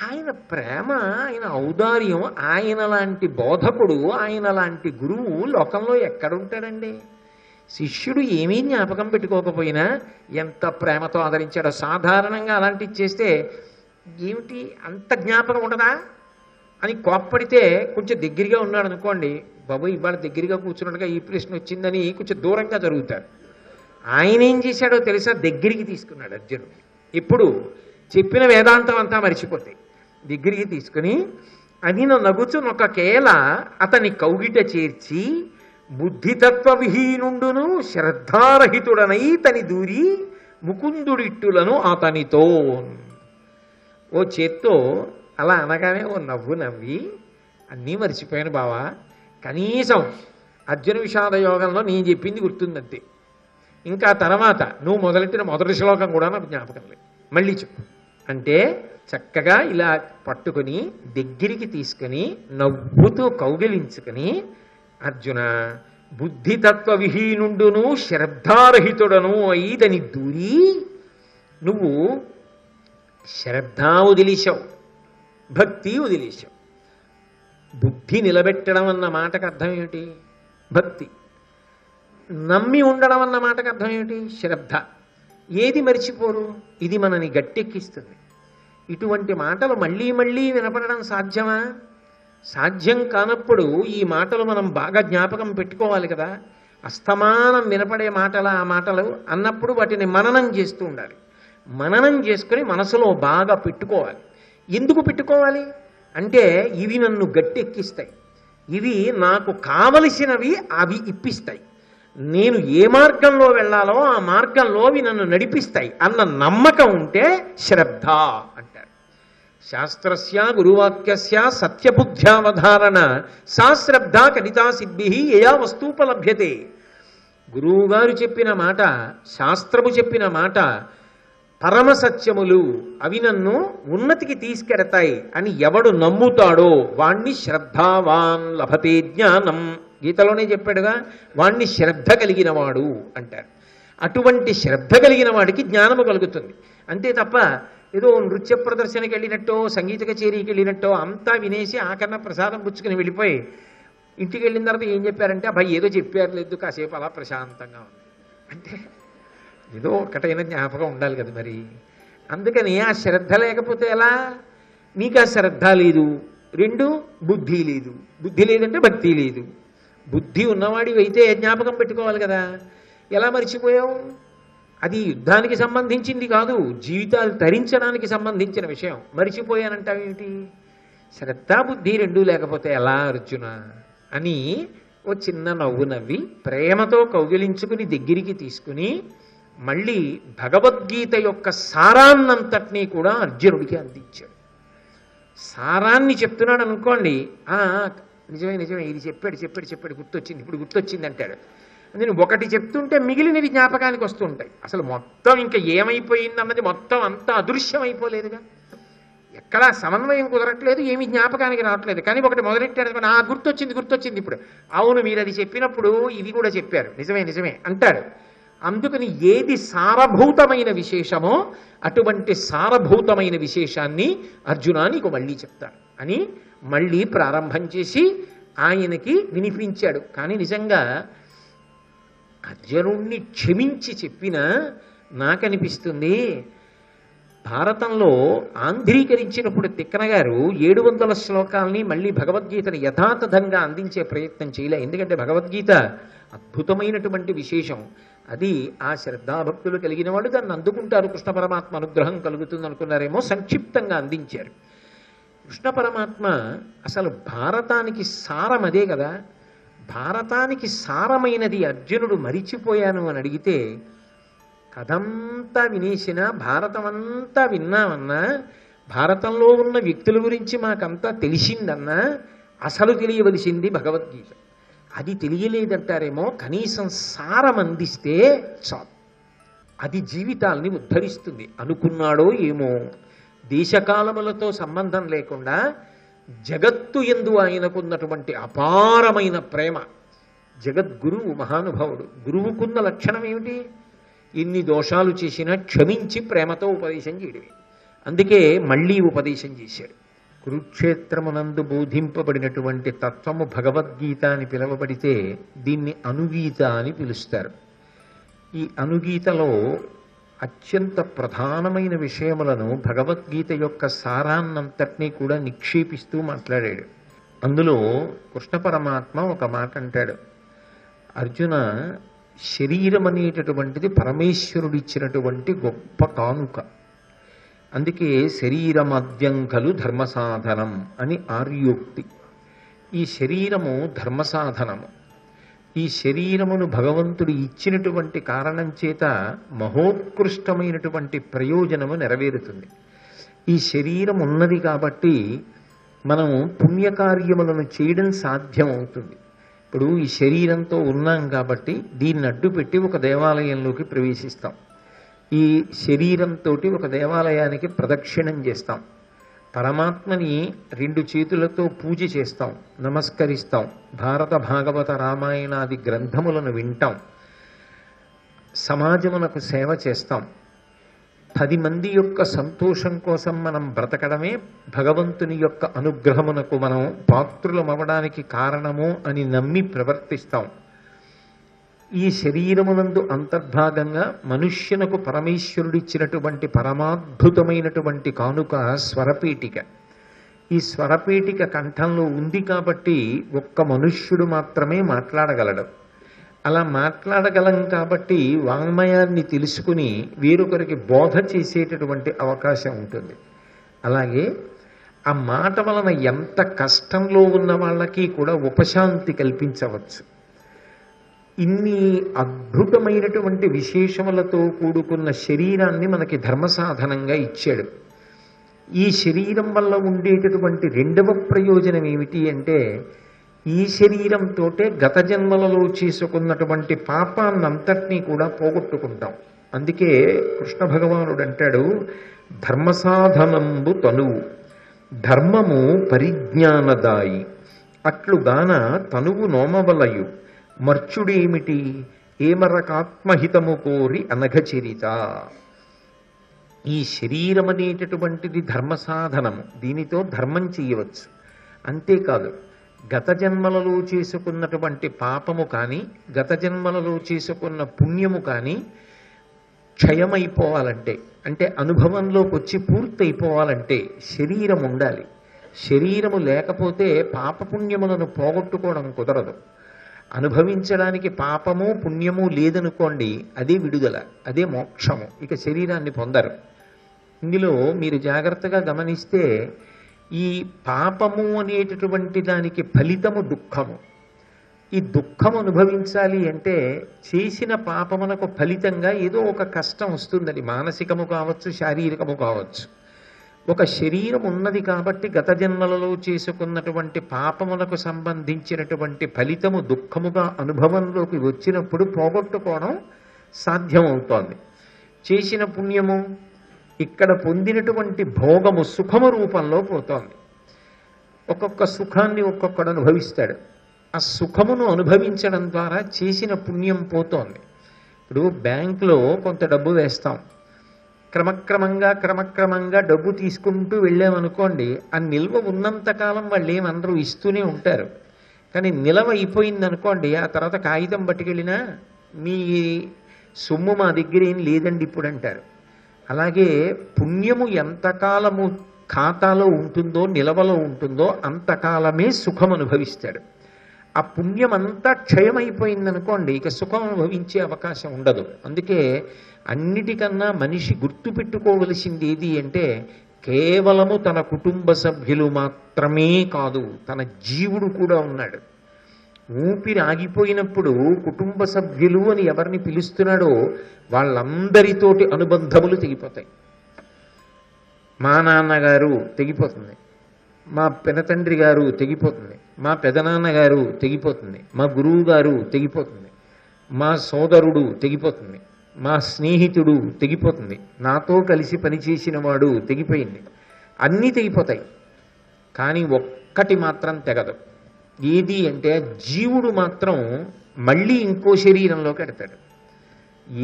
ఆయన ప్రేమ, ఆయన ఔదార్యం, ఆయన లాంటి బోధకుడు, ఆయన లాంటి గురువు లోకంలో ఎక్కడుంటాడండి? శిష్యుడు ఏమీ జ్ఞాపకం పెట్టుకోకపోయినా ఎంత ప్రేమతో ఆదరించాడో. సాధారణంగా అలాంటివి చేస్తే ఏమిటి అంత జ్ఞాపకం ఉండదా అని కోప్పడితే కొంచెం దగ్గరగా ఉన్నాడు అనుకోండి, బాబు ఇవాళ దగ్గరగా కూర్చున్నట్టుగా ఈ ప్రశ్న వచ్చిందని కొంచెం దూరంగా జరుగుతారు. ఆయన ఏం చేశాడో తెలుసా, దగ్గరికి తీసుకున్నాడు అర్జునుడు. ఇప్పుడు చెప్పిన వేదాంతం అంతా మరిచిపోతే దగ్గరికి తీసుకుని అది నగుచునొక కేల అతని కౌగిట చేర్చి బుద్ధితత్వ విహీనుండును శ్రద్ధారహితుడనై తని దూరి ముకుందుడిట్టులను అతనితో. ఓ చేత్తో అలా అనగానే ఓ నవ్వు నవ్వి, అన్నీ మర్చిపోయాను బావా, కనీసం అర్జున విషాద యోగంలో నేను చెప్పింది గుర్తుందంతే. ఇంకా తర్వాత నువ్వు మొదలెట్టిన మొదటి శ్లోకం కూడా నాకు జ్ఞాపకం లేదు, మళ్ళీ చెప్పు అంటే చక్కగా ఇలా పట్టుకుని దగ్గరికి తీసుకుని నవ్వుతూ కౌగిలించుకుని, అర్జున బుద్ధితత్వ విహీనుండును శ్రద్ధారహితుడను అయిదని దూరి నువ్వు శ్రద్ధ వదిలేశావు, భక్తి వదిలేశావు. బుద్ధి నిలబెట్టడం అన్న మాటకు అర్థం ఏమిటి? భక్తి. నమ్మి ఉండడం అన్న మాటకు అర్థం ఏమిటి? శ్రద్ధ. ఏది మరిచిపోరు? ఇది మనని గట్టెక్కిస్తుంది. ఇటువంటి మాటలు మళ్ళీ మళ్ళీ వినపడడం సాధ్యమా? సాధ్యం కానప్పుడు ఈ మాటలు మనం బాగా జ్ఞాపకం పెట్టుకోవాలి కదా. అస్తమానం వినపడే మాటల ఆ మాటలు అన్నప్పుడు వాటిని మననం చేస్తూ ఉండాలి. మననం చేసుకుని మనసులో బాగా పెట్టుకోవాలి. ఎందుకు పెట్టుకోవాలి అంటే ఇవి నన్ను గట్టెక్కిస్తాయి, ఇవి నాకు కావలసినవి, అవి ఇప్పిస్తాయి. నేను ఏ మార్గంలో వెళ్ళాలో ఆ మార్గంలో అవి నన్ను నడిపిస్తాయి అన్న నమ్మకం ఉంటే శ్రద్ధ అంటారు. శాస్త్రస్య గురువాక్యస్య సత్యబుద్ధ్యావధారణ సా శ్రద్ధ కనితా సిద్ధి యయా వస్తూపలభ్యతే. గురువుగారు చెప్పిన మాట, శాస్త్రము చెప్పిన మాట పరమ సత్యములు, అవి నన్ను ఉన్నతికి తీసుకెడతాయి అని ఎవడు నమ్ముతాడో వాణ్ణి శ్రద్ధావాన్ లభతే జ్ఞానం. గీతలోనే చెప్పాడుగా, వాణ్ణి శ్రద్ధ కలిగిన వాడు అంటారు. అటువంటి శ్రద్ధ కలిగిన వాడికి జ్ఞానము కలుగుతుంది. అంతే తప్ప ఏదో నృత్య ప్రదర్శనకి వెళ్ళినట్టో సంగీత కచేరీకి వెళ్ళినట్టో అంతా వినేసి ఆకరణ ప్రసాదం పుచ్చుకుని వెళ్ళిపోయి ఇంటికి వెళ్ళిన తర్వాత ఏం చెప్పారంటే అబ్బాయి ఏదో చెప్పారు లేదు, కాసేపు అలా ప్రశాంతంగా ఉంది అంటే ఏదో ఒకటైనా జ్ఞాపకం ఉండాలి కదా మరి. అందుకని ఆ శ్రద్ధ లేకపోతే ఎలా? నీకు ఆ శ్రద్ధ లేదు, రెండు బుద్ధి లేదు. బుద్ధి లేదంటే భక్తి లేదు. బుద్ధి ఉన్నవాడివి అయితే జ్ఞాపకం పెట్టుకోవాలి కదా. ఎలా మర్చిపోయావు? అది యుద్ధానికి సంబంధించింది కాదు, జీవితాలు తరించడానికి సంబంధించిన విషయం. మరిచిపోయానంటావేమిటి? శ్రద్ధా బుద్ధి రెండూ లేకపోతే ఎలా అర్జున అని ఓ చిన్న నవ్వు నవ్వి ప్రేమతో కౌగిలించుకుని దగ్గరికి తీసుకుని మళ్ళీ భగవద్గీత యొక్క సారాన్నంతటినీ కూడా అర్జునుడికి అందించాడు. సారాన్ని చెప్తున్నాడు అనుకోండి, నిజమే నిజమే ఇది చెప్పాడు గుర్తొచ్చింది, ఇప్పుడు గుర్తొచ్చింది అంటాడు. నేను ఒకటి చెప్తుంటే మిగిలినవి జ్ఞాపకానికి వస్తూ ఉంటాయి. అసలు మొత్తం ఇంకా ఏమైపోయింది అన్నది మొత్తం అంతా అదృశ్యం అయిపోలేదుగా. ఎక్కడా సమన్వయం కుదరట్లేదు, ఏమి జ్ఞాపకానికి రావట్లేదు. కానీ ఒకటి మొదలెట్టాడు అనుకోండి, గుర్తొచ్చింది. ఇప్పుడు అవును మీరు అది చెప్పినప్పుడు ఇది కూడా చెప్పారు, నిజమే అంటాడు. అందుకని ఏది సారభూతమైన విశేషమో అటువంటి సారభూతమైన విశేషాన్ని అర్జున నీకు మళ్ళీ చెప్తాను అని మళ్ళీ ప్రారంభం చేసి ఆయనకి వినిపించాడు. కానీ నిజంగా అర్జునుణ్ణి క్షమించి చెప్పినా నాకనిపిస్తుంది భారతంలో ఆంధ్రీకరించినప్పుడు తిక్కన గారు 700 శ్లోకాలని మళ్ళీ భగవద్గీతను యథాతథంగా అందించే ప్రయత్నం చేయలే. ఎందుకంటే భగవద్గీత అద్భుతమైనటువంటి విశేషం. అది ఆ శ్రద్ధాభక్తులు కలిగిన వాళ్ళు దాన్ని అందుకుంటారు, కృష్ణ పరమాత్మ అనుగ్రహం కలుగుతుంది అనుకున్నారేమో, సంక్షిప్తంగా అందించారు. కృష్ణ పరమాత్మ అసలు భారతానికి సారం అదే కదా. భారతానికి సారమైనది అర్జునుడు మరిచిపోయాను అని అడిగితే, కథంతా వినేసిన భారతం అంతా విన్నామన్నా, భారతంలో ఉన్న వ్యక్తుల గురించి మాకంతా తెలిసిందన్నా, అసలు తెలియవలసింది భగవద్గీత. అది తెలియలేదంటారేమో, కనీసం సారం అందిస్తే చాలు, అది జీవితాల్ని ఉద్ధరిస్తుంది అనుకున్నాడో ఏమో. దేశకాలములతో సంబంధం లేకుండా జగత్తు యందు ఆయనకున్నటువంటి అపారమైన ప్రేమ. జగద్గురువు మహానుభావుడు. గురువుకున్న లక్షణం ఏమిటి? ఎన్ని దోషాలు చేసినా క్షమించి ప్రేమతో ఉపదేశం చేయడమే. అందుకే మళ్ళీ ఉపదేశం చేశాడు. కురుక్షేత్రమునందు బోధింపబడినటువంటి తత్వము భగవద్గీత అని పిలువబడితే దీన్ని అనుగీత అని పిలుస్తారు. ఈ అనుగీతలో అత్యంత ప్రధానమైన విషయములను భగవద్గీత యొక్క సారాన్నంతటినీ కూడా నిక్షేపిస్తూ మాట్లాడాడు. అందులో కృష్ణ పరమాత్మ ఒక మాట అంటాడు, అర్జున, శరీరం అనేటటువంటిది పరమేశ్వరుడిచ్చినటువంటి గొప్ప కానుక. అందుకే శరీరమద్యం ఖలు ధర్మసాధనం అని ఆర్యోక్తి. ఈ శరీరము ధర్మసాధనము. ఈ శరీరమును భగవంతుడు ఇచ్చినటువంటి కారణం చేత మహోత్కృష్టమైనటువంటి ప్రయోజనము నెరవేరుతుంది. ఈ శరీరం ఉన్నది కాబట్టి మనం పుణ్యకార్యములను చేయడం సాధ్యమవుతుంది. ఇప్పుడు ఈ శరీరంతో ఉన్నాం కాబట్టి దీన్ని అడ్డుపెట్టి ఒక దేవాలయంలోకి ప్రవేశిస్తాం. ఈ శరీరంతో ఒక దేవాలయానికి ప్రదక్షిణం చేస్తాం. పరమాత్మని 2 చేతులతో పూజ చేస్తాం, నమస్కరిస్తాం. భారత భాగవత రామాయణాది గ్రంథములను వింటాం. సమాజమునకు సేవ చేస్తాం. 10 మంది యొక్క సంతోషం కోసం మనం బ్రతకడమే భగవంతుని యొక్క అనుగ్రహమునకు మనం పాత్రులమవడానికి కారణము అని నమ్మి ప్రవర్తిస్తాం. ఈ శరీరమునందు అంతర్భాగంగా మనుష్యునకు పరమేశ్వరుడిచ్చినటువంటి పరమాద్భుతమైనటువంటి కానుక స్వరపీఠిక. ఈ స్వరపీఠిక కంఠంలో ఉంది కాబట్టి ఒక్క మనుష్యుడు మాత్రమే మాట్లాడగలడు. అలా మాట్లాడగలం కాబట్టి వాంగ్మయాన్ని తెలుసుకుని వేరొకరికి బోధ చేసేటటువంటి అవకాశం ఉంటుంది. అలాగే ఆ మాట వలన ఎంత కష్టంలో ఉన్న వాళ్ళకి కూడా ఉపశాంతి కల్పించవచ్చు. ఇన్ని అద్భుతమైనటువంటి విశేషములతో కూడుకున్న శరీరాన్ని మనకి ధర్మసాధనంగా ఇచ్చాడు. ఈ శరీరం వల్ల ఉండేటటువంటి 2వ ప్రయోజనం ఏమిటి అంటే, ఈ శరీరంతో గత జన్మలలో చేసుకున్నటువంటి పాపాన్నంతటినీ కూడా పోగొట్టుకుంటాం. అందుకే కృష్ణ భగవానుడు అంటాడు, ధర్మసాధనంబు తనువు ధర్మము పరిజ్ఞానదాయి అట్లుగాన తనువు నోమవలయు మర్చుడేమిటి ఏమరకాత్మహితము కోరి అనఘచరిత. ఈ శరీరం అనేటటువంటిది ధర్మసాధనము. దీనితో ధర్మం చేయవచ్చు. అంతేకాదు, గత జన్మలలో చేసుకున్నటువంటి పాపము కానీ గత జన్మలలో చేసుకున్న పుణ్యము కానీ క్షయమైపోవాలంటే, అంటే అనుభవంలోకి వచ్చి పూర్తయిపోవాలంటే శరీరం ఉండాలి. శరీరము లేకపోతే పాపపుణ్యములను పోగొట్టుకోవడం కుదరదు. అనుభవించడానికి పాపము పుణ్యము లేదనుకోండి, అదే విడుదల, అదే మోక్షము. ఇక శరీరాన్ని పొందరు. ఇందులో మీరు జాగ్రత్తగా గమనిస్తే ఈ పాపము అనేటటువంటి దానికి ఫలితము దుఃఖము. ఈ దుఃఖం అనుభవించాలి అంటే చేసిన పాపమునకు ఫలితంగా ఏదో ఒక కష్టం వస్తుందని, మానసికము కావచ్చు, శారీరకము కావచ్చు. ఒక శరీరం ఉన్నది కాబట్టి గత జన్మలలో చేసుకున్నటువంటి పాపములకు సంబంధించినటువంటి ఫలితము దుఃఖముగా అనుభవంలోకి వచ్చినప్పుడు పోగొట్టుకోవడం సాధ్యమవుతోంది. చేసిన పుణ్యము ఇక్కడ పొందినటువంటి భోగము సుఖము రూపంలో పోతోంది. ఒక్కొక్క సుఖాన్ని ఒక్కొక్కడు అనుభవిస్తాడు. ఆ సుఖమును అనుభవించడం ద్వారా చేసిన పుణ్యం పోతోంది. ఇప్పుడు బ్యాంకులో కొంత డబ్బు వేస్తాం, క్రమక్రమంగా డబ్బు తీసుకుంటూ వెళ్ళామనుకోండి, ఆ నిల్వ ఉన్నంతకాలం వాళ్ళు ఏమనరు, ఇస్తూనే ఉంటారు. కానీ నిలవ అయిపోయిందనుకోండి, ఆ తర్వాత కాగితం పట్టుకెళ్ళినా మీ సొమ్ము మా దగ్గర ఏం లేదండి ఇప్పుడు అంటారు. అలాగే పుణ్యము ఎంతకాలము ఖాతాలో ఉంటుందో, నిలవలో ఉంటుందో అంతకాలమే సుఖం అనుభవిస్తాడు. ఆ పుణ్యం అంతా క్షయమైపోయిందనుకోండి, ఇక సుఖం అనుభవించే అవకాశం ఉండదు. అందుకే అన్నిటికన్నా మనిషి గుర్తుపెట్టుకోవలసింది ఏది అంటే, కేవలము తన కుటుంబ సభ్యులు మాత్రమే కాదు, తన జీవుడు కూడా ఉన్నాడు. ఊపిరి ఆగిపోయినప్పుడు కుటుంబ సభ్యులు అని ఎవరిని పిలుస్తున్నాడో వాళ్ళందరితోటి అనుబంధములు తెగిపోతాయి. మా నాన్నగారు తెగిపోతుంది, మా పెనతండ్రి గారు తెగిపోతుంది, మా పెదనాన్నగారు తెగిపోతుంది, మా గురువు గారు తెగిపోతుంది, మా సోదరుడు తెగిపోతుంది, మా స్నేహితుడు తెగిపోతుంది, నాతో కలిసి పనిచేసిన వాడు తెగిపోయింది. అన్నీ తెగిపోతాయి. కానీ ఒక్కటి మాత్రం తెగదు. ఏది అంటే జీవుడు మాత్రం మళ్ళీ ఇంకో శరీరంలోకి వెడతాడు.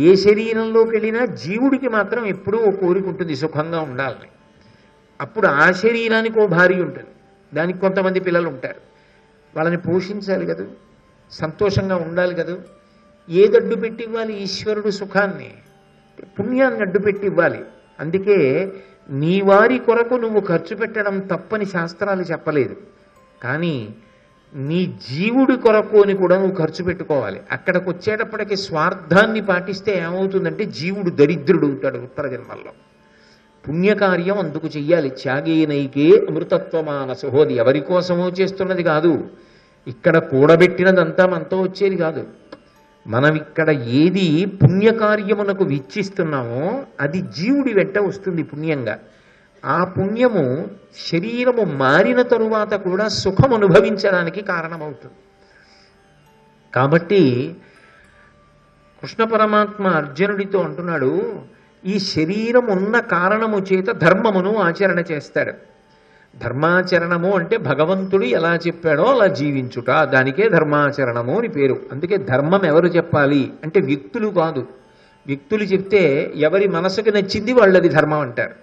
ఏ శరీరంలోకి వెళ్ళినా జీవుడికి మాత్రం ఎప్పుడూ ఓ కోరిక ఉంటుంది, సుఖంగా ఉండాలని. అప్పుడు ఆ శరీరానికి ఓ భార్య ఉంటుంది, దానికి కొంతమంది పిల్లలు ఉంటారు, వాళ్ళని పోషించాలి కదా, సంతోషంగా ఉండాలి కదా. ఏది అడ్డు పెట్టి ఇవ్వాలి? ఈశ్వరుడు సుఖాన్ని, పుణ్యాన్ని అడ్డు పెట్టి ఇవ్వాలి. అందుకే నీ వారి కొరకు నువ్వు ఖర్చు పెట్టడం తప్పని శాస్త్రాలు చెప్పలేదు, కానీ నీ జీవుడి కొరకు అని కూడా నువ్వు ఖర్చు పెట్టుకోవాలి. అక్కడికి వచ్చేటప్పటికి స్వార్థాన్ని పాటిస్తే ఏమవుతుందంటే జీవుడు దరిద్రుడు అవుతాడు ఉత్తర జన్మల్లో. పుణ్యకార్యం అందుకు చెయ్యాలి. త్యాగేనైకే అమృతత్వమాన సుహోది. ఎవరి కోసమో చేస్తున్నది కాదు, ఇక్కడ కూడబెట్టినదంతా మనతో వచ్చేది కాదు. మనం ఇక్కడ ఏది పుణ్యకార్యమునకు విచ్చిస్తున్నామో అది జీవుడి వెంట వస్తుంది పుణ్యంగా. ఆ పుణ్యము శరీరము మారిన తరువాత కూడా సుఖం అనుభవించడానికి కారణమవుతుంది. కాబట్టి కృష్ణ పరమాత్మ అర్జునుడితో అంటున్నాడు, ఈ శరీరం ఉన్న కారణము చేత ధర్మమును ఆచరణ చేస్తాడు. ధర్మాచరణము అంటే భగవంతుడు ఎలా చెప్పాడో అలా జీవించుట, దానికే ధర్మాచరణము అని పేరు. అందుకే ధర్మం ఎవరు చెప్పాలి అంటే వ్యక్తులు కాదు. వ్యక్తులు చెప్తే ఎవరి మనసుకు నచ్చింది వాళ్ళది ధర్మం అంటారు.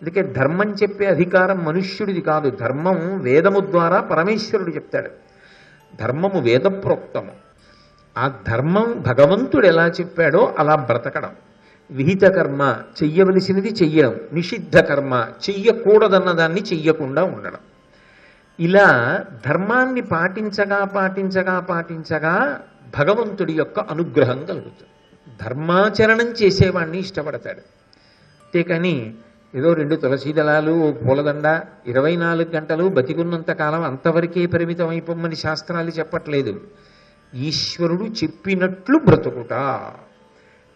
అందుకే ధర్మం చెప్పే అధికారం మనుష్యుడిది కాదు. ధర్మం వేదము ద్వారా పరమేశ్వరుడు చెప్తాడు. ధర్మము వేదప్రోక్తము. ఆ ధర్మం భగవంతుడు ఎలా చెప్పాడో అలా బ్రతకడం. విహిత కర్మ చెయ్యవలసినది చెయ్యడం, నిషిద్ధ కర్మ చెయ్యకూడదన్న దాన్ని చెయ్యకుండా ఉండడం. ఇలా ధర్మాన్ని పాటించగా పాటించగా పాటించగా భగవంతుడి యొక్క అనుగ్రహం కలుగుతుంది. ధర్మాచరణం చేసేవాడిని ఇష్టపడతాడు. అంతేకాని ఏదో 2 తులసి దళాలు, పూలదండ, 24 గంటలు బతికున్నంత కాలం అంతవరకే పరిమితం అయిపోమని శాస్త్రాలు చెప్పట్లేదు. ఈశ్వరుడు చెప్పినట్లు బ్రతుకుట.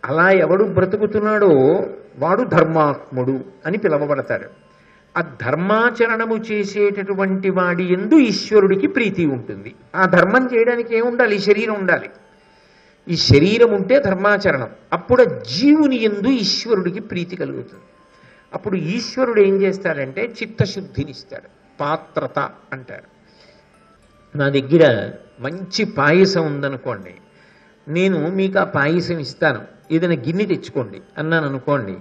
అలా ఎవడు బ్రతుకుతున్నాడో వాడు ధర్మాత్ముడు అని పిలువబడతాడు. ఆ ధర్మాచరణము చేసేటటువంటి వాడి యందు ఈశ్వరుడికి ప్రీతి ఉంటుంది. ఆ ధర్మం చేయడానికి ఏముండాలి? ఈ శరీరం ఉండాలి. ఈ శరీరం ఉంటే ధర్మాచరణం. అప్పుడు జీవుని యందు ఈశ్వరుడికి ప్రీతి కలుగుతుంది. అప్పుడు ఈశ్వరుడు ఏం చేస్తాడంటే చిత్తశుద్ధినిస్తాడు. పాత్రత అంటారు. నా దగ్గర మంచి పాయసం ఉందనుకోండి, నేను మీకు ఆ పాయసం ఇస్తాను, ఏదైనా గిన్నె తెచ్చుకోండి అన్నాను అనుకోండి,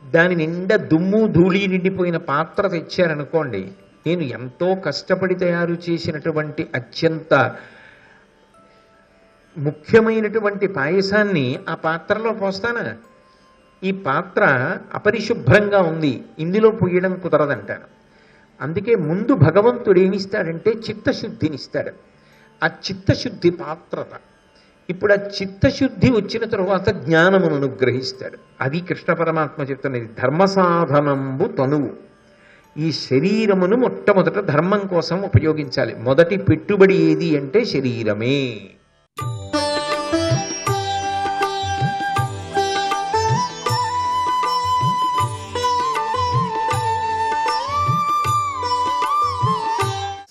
దాని నిండా దుమ్ము ధూళి నిండిపోయిన పాత్ర తెచ్చారనుకోండి, నేను ఎంతో కష్టపడి తయారు చేసినటువంటి అత్యంత ముఖ్యమైనటువంటి పాయసాన్ని ఆ పాత్రలో పోస్తానా? ఈ పాత్ర అపరిశుభ్రంగా ఉంది, ఇందులో పొయ్యడం కుదరదంటాను. అందుకే ముందు భగవంతుడు ఏమిస్తాడంటే చిత్తశుద్ధినిస్తాడు. ఆ చిత్తశుద్ధి పాత్రత. ఇప్పుడు ఆ చిత్తశుద్ధి వచ్చిన తరువాత జ్ఞానమును అనుగ్రహిస్తాడు. అది కృష్ణ పరమాత్మ చెప్తున్నది. ధర్మసాధనంబు తనువు. ఈ శరీరమును మొట్టమొదట ధర్మం కోసం ఉపయోగించాలి. మొదటి పెట్టుబడి ఏది అంటే శరీరమే.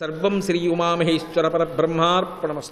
సర్వం శ్రీ ఉమామహేశ్వర పరబ్రహ్మార్పణమస్తు.